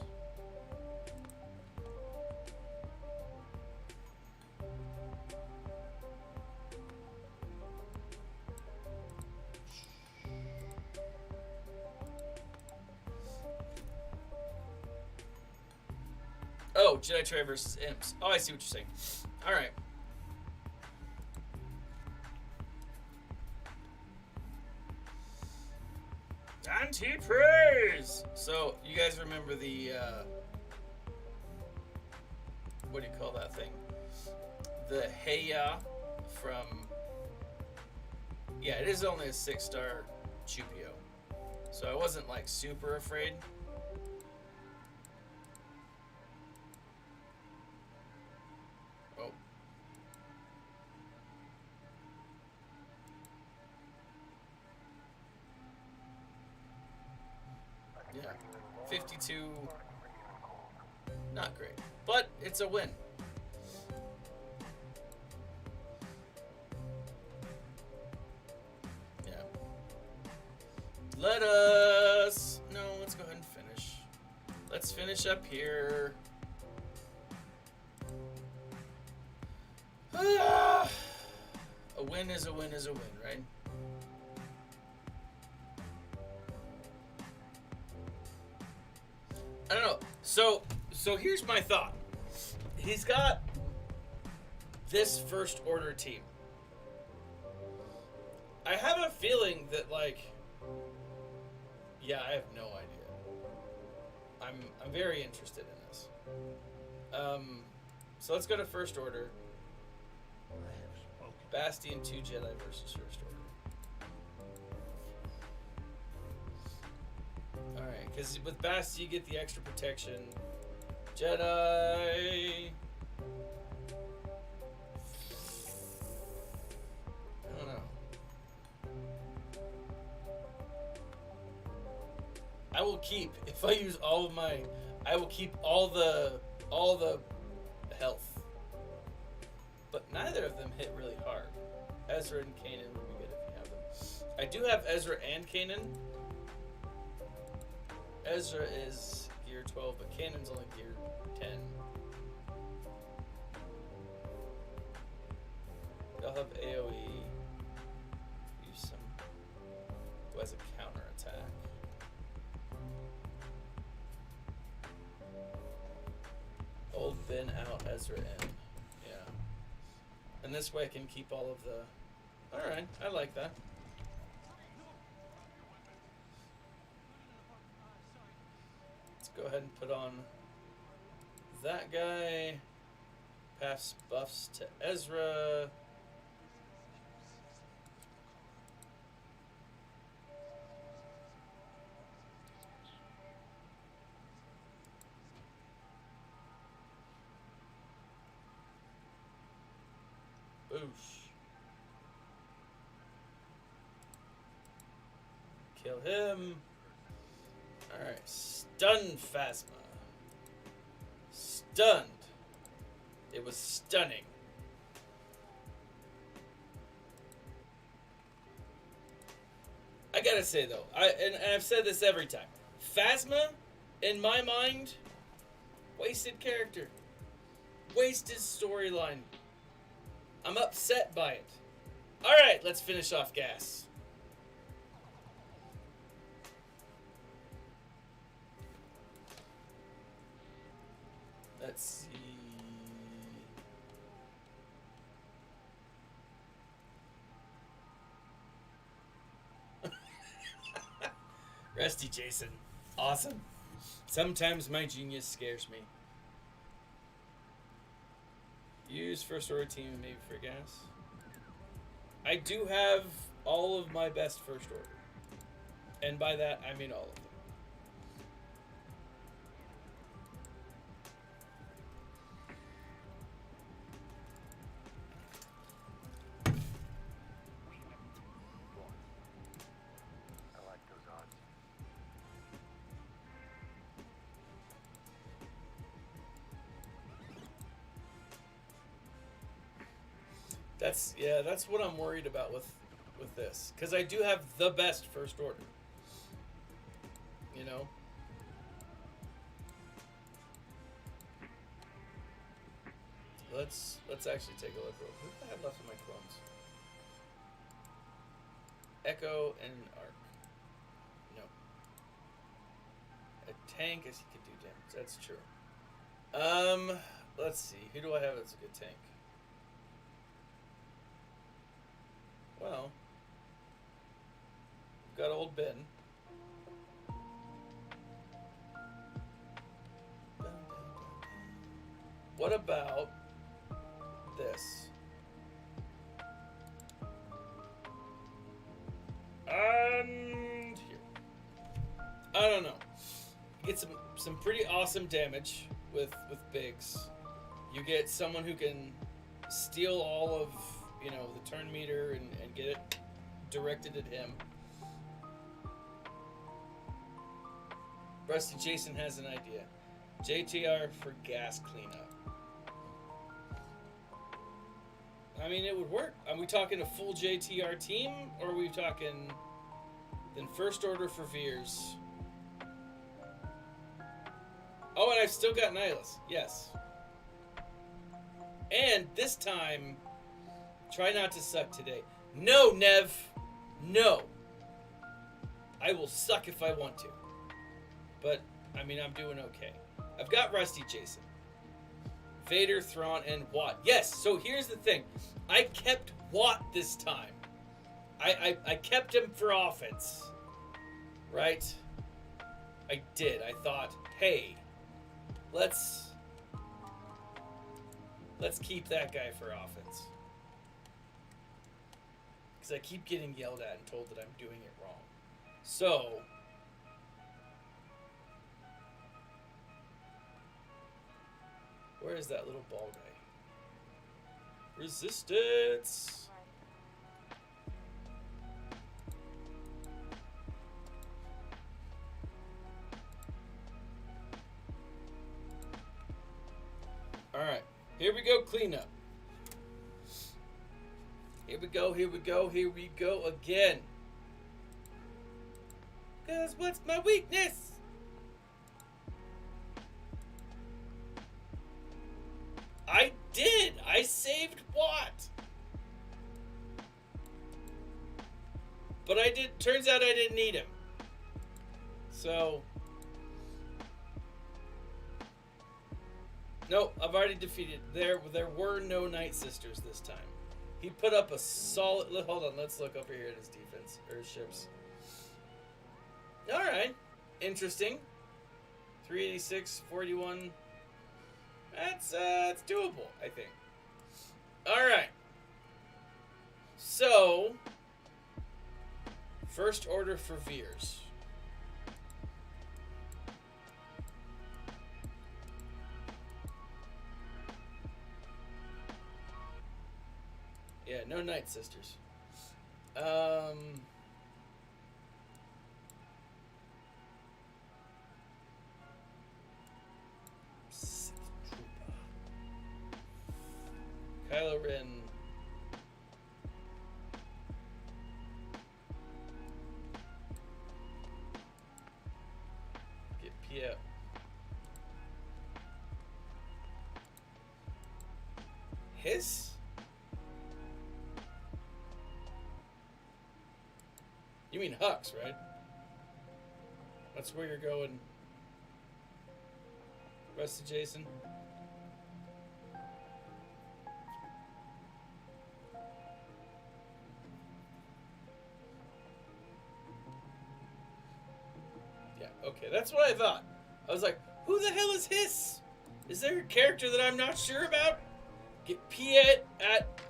oh, Jedi Trey versus Imps. Oh, I see what you're saying. All right. Anti-praise! So, you guys remember the, what do you call that thing? The Heya from, yeah, it is only a 6-star Chupio. So I wasn't, like, super afraid. Oh. Yeah, 52, not great, but it's a win. Yeah. Let's go ahead and finish. Let's finish up here. A win is a win is a win, right? I don't know. So here's my thought. He's got this First Order team. I have a feeling that, like, yeah, I have no idea. I'm very interested in this. So let's go to First Order. I have spoken. Bastion 2 Jedi versus First Order. Alright, because with Bastion you get the extra protection. Jedi. I don't know. I will keep, if I use all of my, I will keep all the health. But neither of them hit really hard. Ezra and Kanan would be good if you have them. I do have Ezra and Kanan. Ezra is gear 12, but Kanan's only gear 10. They'll have AoE. Use some who has a counter attack. Old Ben out, Ezra in. Yeah. And this way I can keep all of the... Alright, I like that. Let's go ahead and put on that guy. Pass buffs to Ezra. Boosh. Kill him. Alright, stun Phasma. Stunned. It was stunning. I gotta say though, and I've said this every time. Phasma, in my mind, wasted character. Wasted storyline. I'm upset by it. Alright, let's finish off Gas. Let's see. Rusty Jason. Awesome. Sometimes my genius scares me. Use first order team maybe for gas. I do have all of my best first order. And by that, I mean all of them. I like those odds. That's what I'm worried about with this, because I do have the best first order. You know. Let's actually take a look. Who do I have left in my clones? Echo and Arc. No. A tank, as he could do damage. That's true. Let's see. Who do I have that's a good tank? Well, we've got old Ben. What about this? And here. I don't know. You get some pretty awesome damage with Biggs. You get someone who can steal all of, you know, the turn meter and get it directed at him. Rusty Jason has an idea. JTR for gas cleanup. I mean, it would work. Are we talking a full JTR team, or are we talking then first order for Veers? Oh, and I've still got Nihilus. Yes. And this time, try not to suck today. No, Nev. No. I will suck if I want to. But, I mean, I'm doing okay. I've got Rusty Jason. Vader, Thrawn, and Watt. Yes, so here's the thing. I kept Watt this time. I kept him for offense. Right? I did. I thought, hey, let's keep that guy for offense. Because I keep getting yelled at and told that I'm doing it wrong. So, where is that little ball guy? Resistance! Alright, here we go, cleanup. Here we go, here we go, here we go again. Cause what's my weakness? I did! I saved Watt! But turns out I didn't need him. So, no, I've already defeated. There were no Night Sisters this time. He put up a solid. Hold on, let's look over here at his defense or his ships. All right, interesting. 386, 41. That's doable, I think. All right. So, first order for Veers. Yeah, no Night Sisters. Sith Trooper. Kylo Ren. Get Pia. His? You mean Hux, right? That's where you're going. Rusty Jason. Okay, that's what I thought. I was like, who the hell is Hiss? Is there a character that I'm not sure about? Get Piet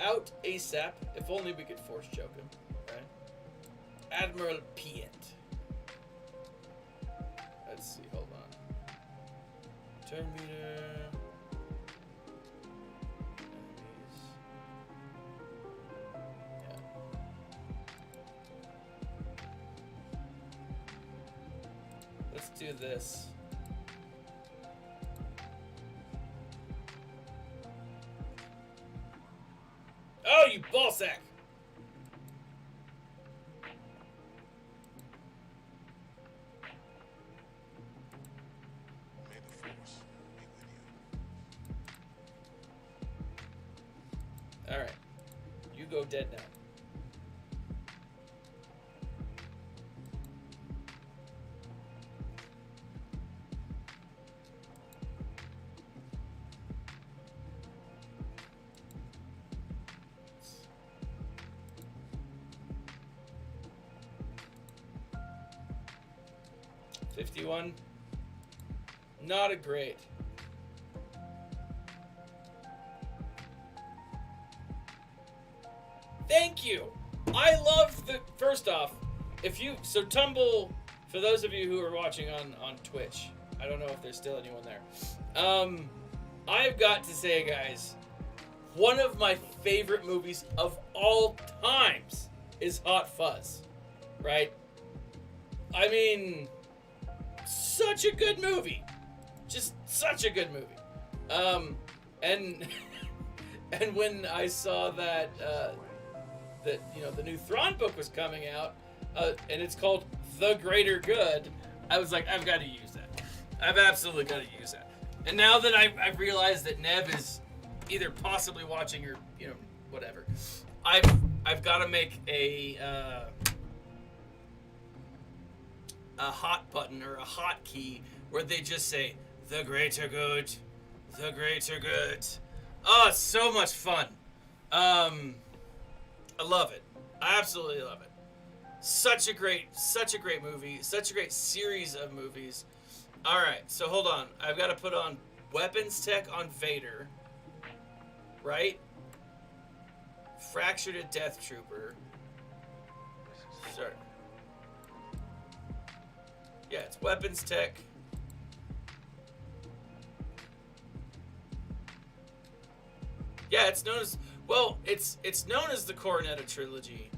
out ASAP. If only we could force choke him, right? Admiral Piet. Let's see, hold on. Turn meter. Enemies. Yeah. Let's do this. Oh, you ballsack! May the force be with you. Alright. You go dead now. $51. Not a great. Thank you. I love the first off. So Tumble, for those of you who are watching on Twitch, I don't know if there's still anyone there. I've got to say, guys, one of my favorite movies of all times is Hot Fuzz, right? I mean, such a good movie. Just such a good movie. And and when I saw that the new Thrawn book was coming out, and it's called The Greater Good, I was like, I've got to use that. I've absolutely got to use that. And now that I've realized that Nev is either possibly watching or whatever, I've got to make a hot button or a hotkey where they just say the greater good, the greater good. Oh, it's so much fun. I love it. I absolutely love it. Such a great movie. Such a great series of movies. All right, so hold on. I've got to put on weapons tech on Vader, right? Fractured a Death Trooper. Sorry. Yeah, it's weapons tech. Yeah, it's known as it's known as the Coronetta trilogy.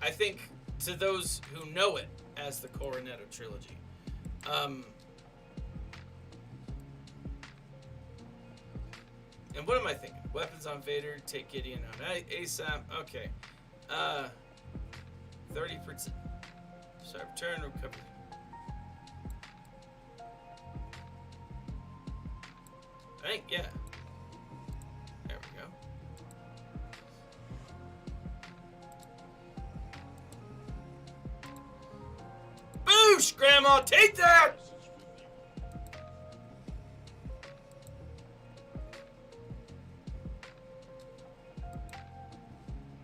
I think to those who know it as the Coronetta trilogy. And what am I thinking? Weapons on Vader, take Gideon out ASAP. Okay. 30%. Sorry, return, recovery. I think, yeah. There we go. Boosh, Grandma, take that!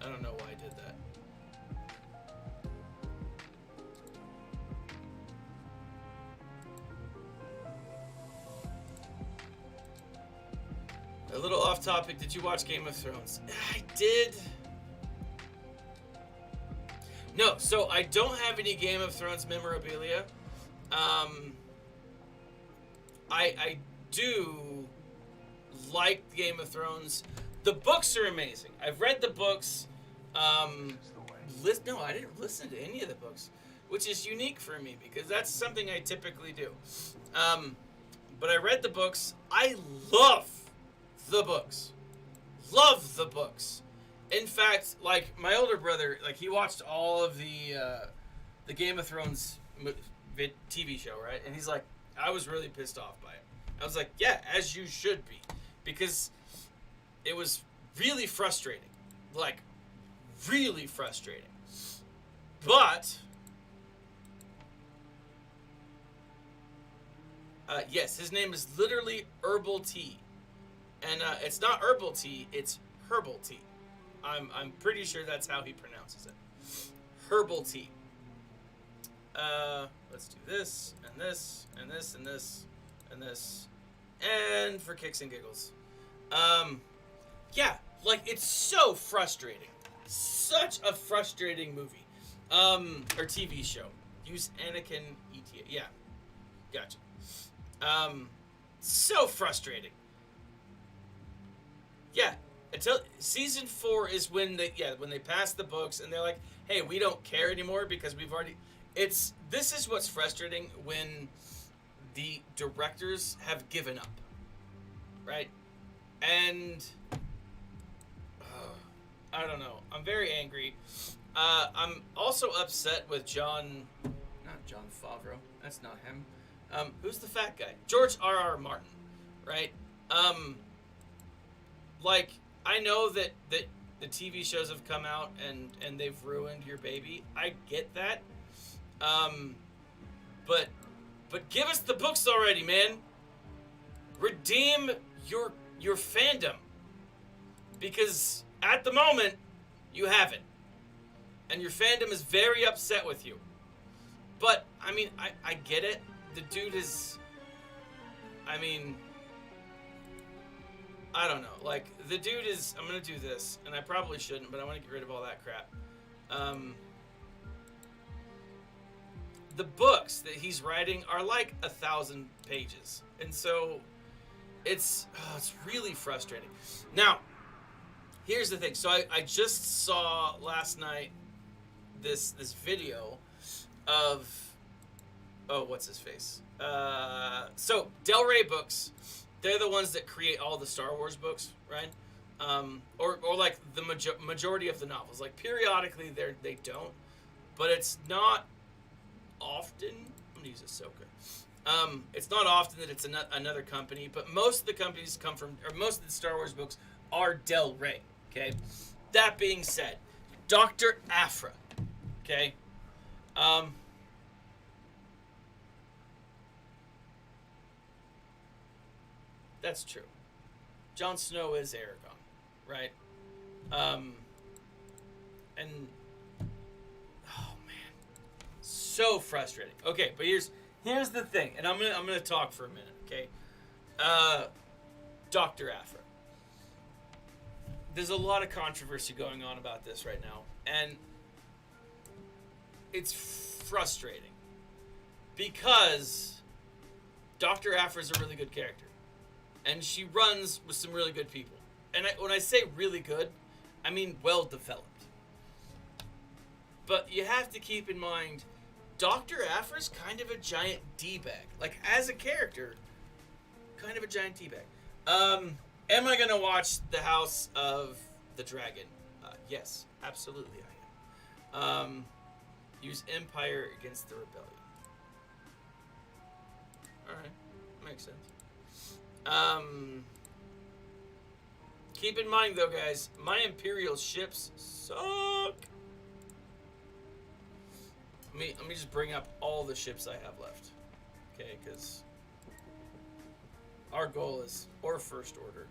I don't know why I did that. A little off topic, did you watch Game of Thrones? I did. No, so I don't have any Game of Thrones memorabilia. I do like Game of Thrones. The books are amazing. I've read the books. No, I didn't listen to any of the books, which is unique for me because that's something I typically do. But I read the books. I love the books. Love the books. In fact, like my older brother, like he watched all of the Game of Thrones TV show, right? And he's like, I was really pissed off by it. I was like, yeah, as you should be, because it was really frustrating, like really frustrating. But yes, his name is literally Herbal Tea, and it's not herbal tea, it's herbal tea. I'm pretty sure that's how he pronounces it. Herbal tea. Let's do this, and this, and this, and this, and this, and for kicks and giggles. Yeah, like, it's so frustrating. Such a frustrating movie. Or TV show. Use Anakin ETA. Yeah. Gotcha. So frustrating. Yeah. Until season 4 is when they pass the books and they're like, hey, we don't care anymore because we've already... This is what's frustrating when the directors have given up. Right? And... I don't know. I'm very angry. I'm also upset with not John Favreau. That's not him. Who's the fat guy? George R.R. Martin, right? Like, I know that the TV shows have come out and they've ruined your baby. I get that. But give us the books already, man. Redeem your fandom. Because at the moment, you haven't. And your fandom is very upset with you. But, I mean, I get it. The dude is... I mean... I don't know. Like, the dude is... I'm going to do this. And I probably shouldn't, but I want to get rid of all that crap. The books that he's writing are like 1,000 pages. And so, it's really frustrating. Now... Here's the thing. So I just saw last night this video of what's his face? So Del Rey Books, they're the ones that create all the Star Wars books, right? Or like the majority of the novels. Like periodically they don't, but it's not often. I'm gonna use Ahsoka. It's not often that it's another company, but most of the companies come from, or most of the Star Wars books are Del Rey. Okay, that being said, Dr. Aphra, okay, that's true. Jon Snow is Aragorn, right? And oh man, so frustrating. Okay, but here's the thing, and I'm gonna talk for a minute, okay? Dr. Aphra. There's a lot of controversy going on about this right now, and it's frustrating because Dr. Aphra is a really good character, and she runs with some really good people. And when I say really good, I mean well developed. But you have to keep in mind, Dr. Aphra's kind of a giant D-bag. Like, as a character, kind of a giant D-bag. Am I going to watch The House of the Dragon? Yes, absolutely I am. Use Empire against the Rebellion. Alright, makes sense. Keep in mind, though, guys, my Imperial ships suck. Let me just bring up all the ships I have left. Okay, because our goal is, or First Order.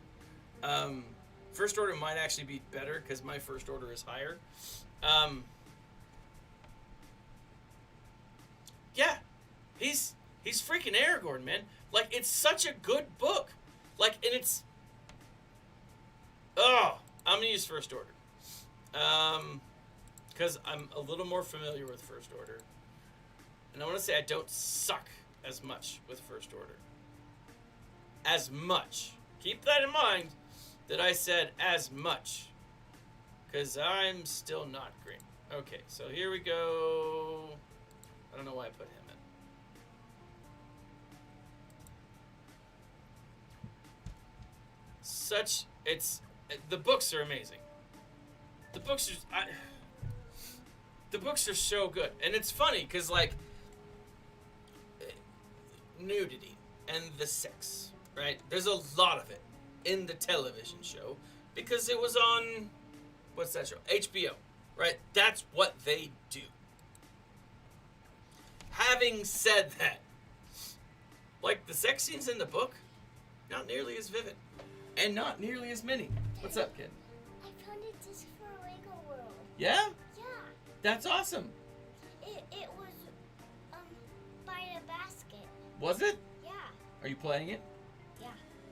First Order might actually be better because my First Order is higher. Yeah, he's freaking Aragorn, man. Like, it's such a good book. Like, and it's... Oh, I'm gonna use First Order. Because I'm a little more familiar with First Order. And I want to say I don't suck as much with First Order. As much. Keep that in mind. That I said as much. Because I'm still not green. Okay, so here we go. I don't know why I put him in. The books are amazing. The books are so good. And it's funny, because, like, nudity and the sex, right? There's a lot of it in the television show because it was on, what's that show? HBO, right? That's what they do. Having said that, like, the sex scenes in the book, not nearly as vivid and not nearly as many. What's up, kid? I found it just for Lego World. Yeah? Yeah. That's awesome. It was Was it? Yeah, Are you playing it? yeah.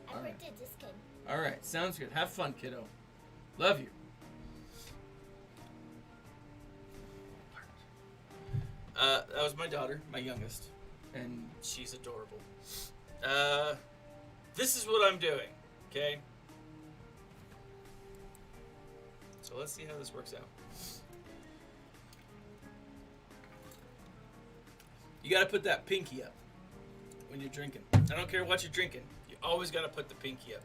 I Alright. printed this skin. All right, sounds good. Have fun, kiddo. Love you. That was my daughter, my youngest, and she's adorable. This is what I'm doing, okay? So let's see how this works out. You gotta put that pinky up when you're drinking. I don't care what you're drinking. You always gotta put the pinky up.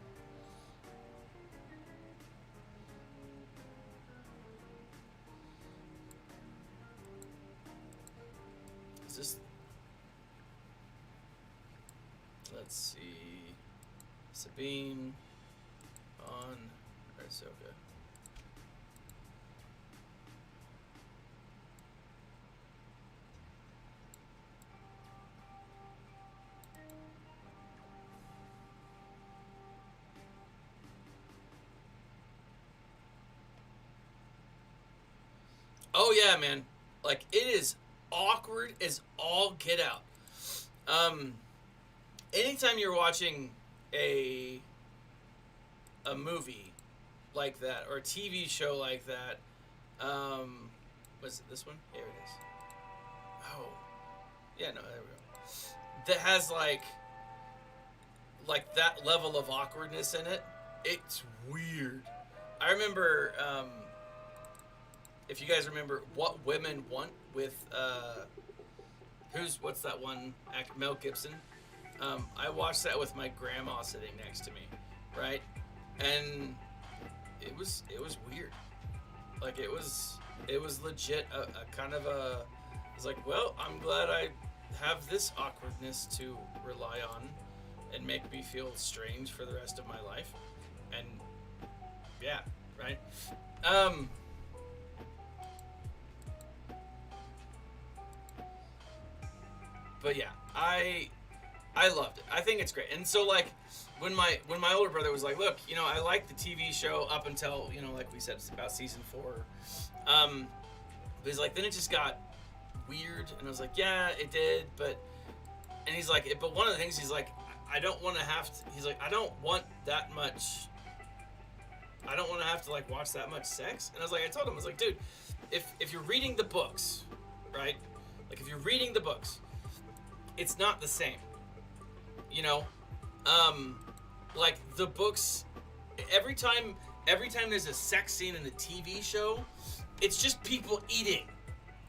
Is this? Let's see. Sabine on Ahsoka. Oh yeah, man. Like, it is awkward as all get out. Anytime you're watching a movie like that or a TV show like that, was it this one? Here it is. Oh, yeah, no, there we go. That has like that level of awkwardness in it. It's weird. I remember, if you guys remember What Women Want with, what's that one actor? Mel Gibson. I watched that with my grandma sitting next to me, right? And it was weird. Like, it was legit a kind of a, it's like, well, I'm glad I have this awkwardness to rely on and make me feel strange for the rest of my life. And yeah, right? But yeah, I loved it. I think it's great. And so, like, when my older brother was like, look, you know, I like the TV show up until, you know, like we said, it's about season 4. But he's like, then it just got weird. And I was like, yeah, it did. And he's like, but one of the things, he's like, I don't want to have to, he's like, I don't want to have to, like, watch that much sex. And I was like, I told him, I was like, dude, if you're reading the books, right? Like, if you're reading the books, it's not the same. You know, like the books, every time there's a sex scene in the TV show, it's just people eating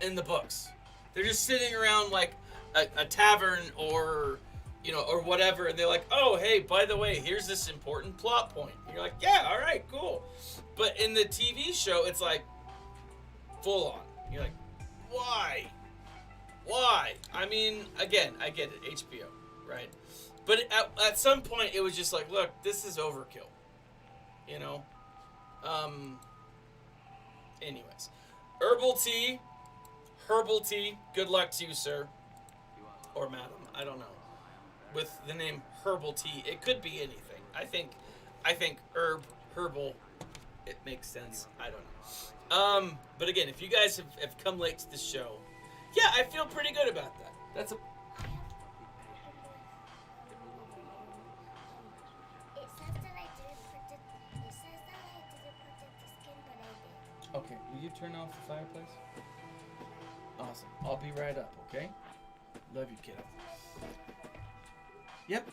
in the books. They're just sitting around like a tavern or, you know, or whatever. And they're like, oh, hey, by the way, here's this important plot point. And you're like, yeah, all right, cool. But in the TV show, it's like full on. You're like, why? I mean, again, I get it, HBO, right? But at some point, it was just like, look, this is overkill, you know? Anyways. Herbal tea, good luck to you, sir. Or madam, I don't know. With the name herbal tea, it could be anything. I think herbal, it makes sense. I don't know. But again, if you guys have come late to the show, yeah, I feel pretty good about that. That's a... It says that I didn't protect the skin, but I did. Okay, will you turn off the fireplace? Awesome. I'll be right up, okay? Love you, kiddo. Yep.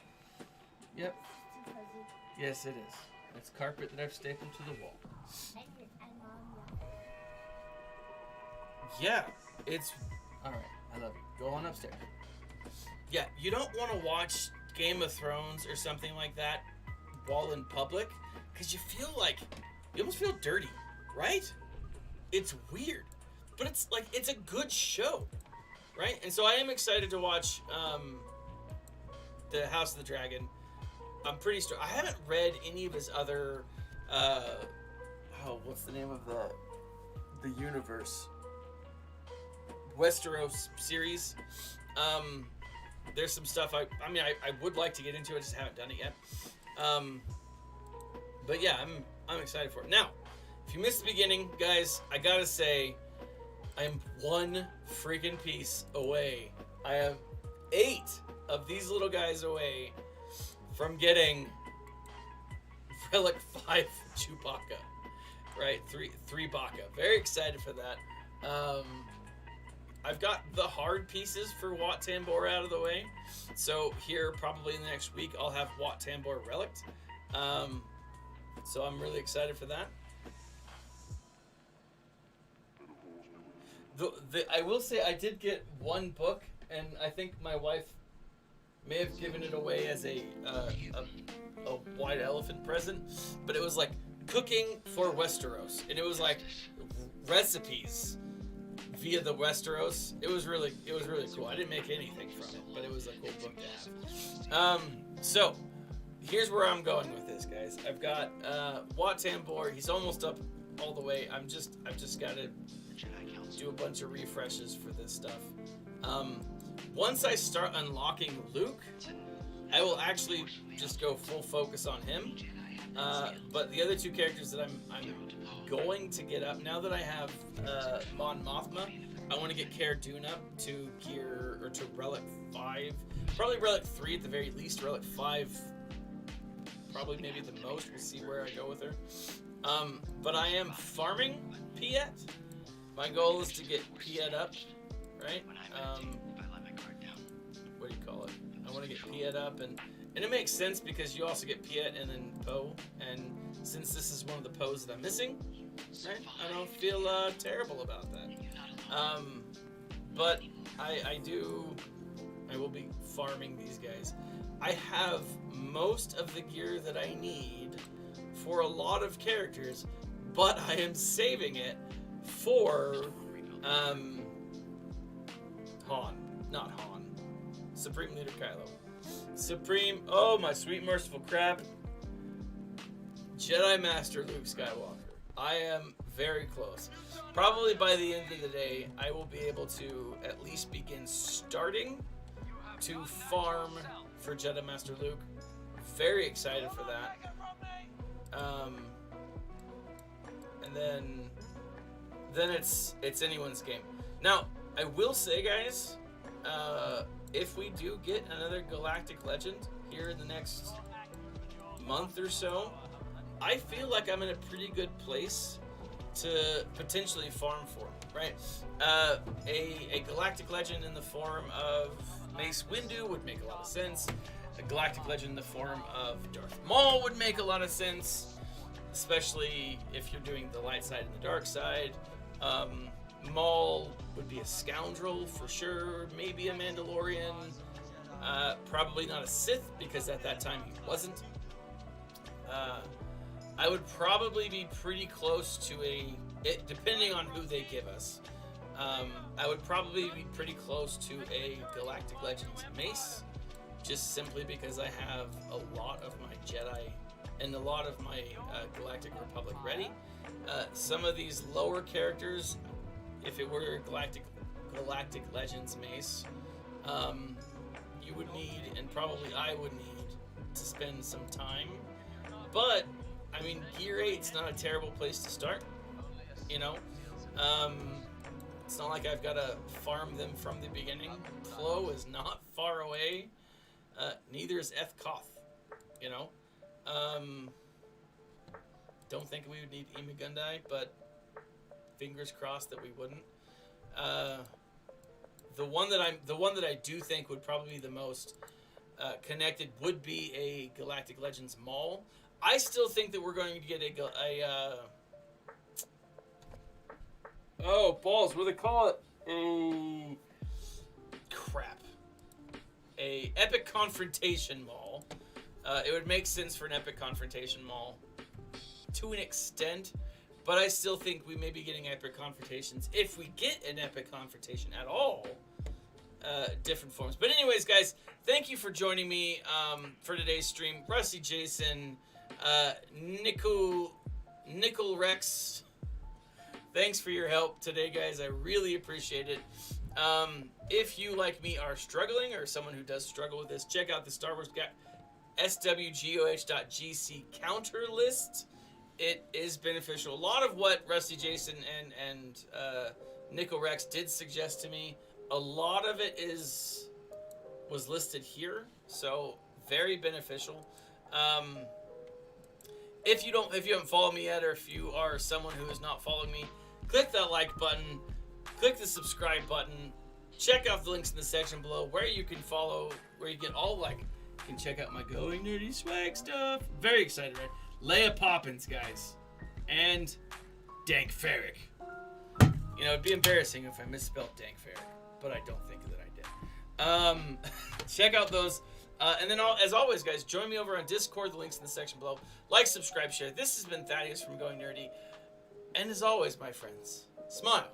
Yes, it is. It's carpet that I've stapled to the wall. Yeah, it's... Alright, I love you. Go on upstairs. Yeah, you don't want to watch Game of Thrones or something like that while in public, because you feel like... You almost feel dirty, right? It's weird. But it's like, it's a good show, right? And so I am excited to watch the House of the Dragon. I'm pretty sure... I haven't read any of his other... what's the name of the universe? Westeros series. There's some stuff I would like to get into. I just haven't done it yet. But yeah, I'm excited for it. Now, if you missed the beginning, guys, I gotta say, I am one freaking piece away. I have 8 of these little guys away from getting Relic 5 Chewbacca. Right, three Baka. Very excited for that. I've got the hard pieces for Wat Tambor out of the way. So here, probably in the next week, I'll have Wat Tambor Relict. So I'm really excited for that. I will say I did get one book, and I think my wife may have given it away as a white elephant present, but it was like Cooking for Westeros, and it was like recipes via the Westeros. It was really cool. I didn't make anything from it, but it was a cool book to have. So here's where I'm going with this, guys. I've got Wat Tambor. He's almost up all the way. I've just got to do a bunch of refreshes for this stuff. Once I start unlocking Luke, I will actually just go full focus on him. But the other two characters that I'm going to get up, now that I have Mon Mothma, I want to get Cara Dune up to gear, or to Relic 5. Probably Relic 3 at the very least. Relic 5, probably maybe the most. We'll see where I go with her. But I am farming Piet. My goal is to get Piet up, right? What do you call it? I want to get Piet up, and it makes sense because you also get Piet and then Poe, and since this is one of the Poes that I'm missing, right, I don't feel terrible about that. But I will be farming these guys. I have most of the gear that I need for a lot of characters, but I am saving it for Supreme Leader Kylo. Oh my sweet merciful crap. Jedi Master Luke Skywalker. I am very close. Probably by the end of the day, I will be able to at least begin starting to farm for Jedi Master Luke. Very excited for that. And then it's anyone's game. Now, I will say, guys, if we do get another Galactic Legend here in the next month or so, I feel like I'm in a pretty good place to potentially farm for, right? A Galactic Legend in the form of Mace Windu would make a lot of sense. A Galactic Legend in the form of Darth Maul would make a lot of sense, especially if you're doing the light side and the dark side. Maul would be a scoundrel for sure, maybe a Mandalorian, probably not a Sith because at that time he wasn't. I would probably be pretty close to depending on who they give us, I would probably be pretty close to a Galactic Legends Mace, just simply because I have a lot of my Jedi and a lot of my Galactic Republic ready. Some of these lower characters, if it were Galactic Legends Mace, you would need, and probably I would need, to spend some time. But I mean, Gear 8's not a terrible place to start. You know, it's not like I've got to farm them from the beginning. Plo is not far away. Neither is Koth. You know, don't think we would need Imagundai, but fingers crossed that we wouldn't. The one that I do think would probably be the most connected would be a Galactic Legends Maul. I still think that we're going to get oh balls, what do they call it? A Epic Confrontation Maul. It would make sense for an Epic Confrontation Maul to an extent, but I still think we may be getting Epic Confrontations, if we get an Epic Confrontation at all, different forms. But anyways, guys, thank you for joining me for today's stream. Rusty Jason, Nickel Rex, thanks for your help today, guys. I really appreciate it. If you, like me, are struggling, or someone who does struggle with this, check out the Star Wars SWGOH.GC counter list. It is beneficial. A lot of what Rusty Jason and Nickel Rex did suggest to me, a lot of it is was listed here, so very beneficial. If you haven't followed me yet, or if you are someone who is not following me, click that like button, click the subscribe button, check out the links in the section below where you can follow, where you get all you can check out my Going Nerdy swag stuff. Very excited, right? Leia Poppins, guys, and Dank Ferrick. You know, it'd be embarrassing if I misspelled Dank Ferrick, but I don't think that I did. Check out those. And then, as always, guys, join me over on Discord. The link's in the section below. Like, subscribe, share. This has been Thaddeus from Going Nerdy. And as always, my friends, smile.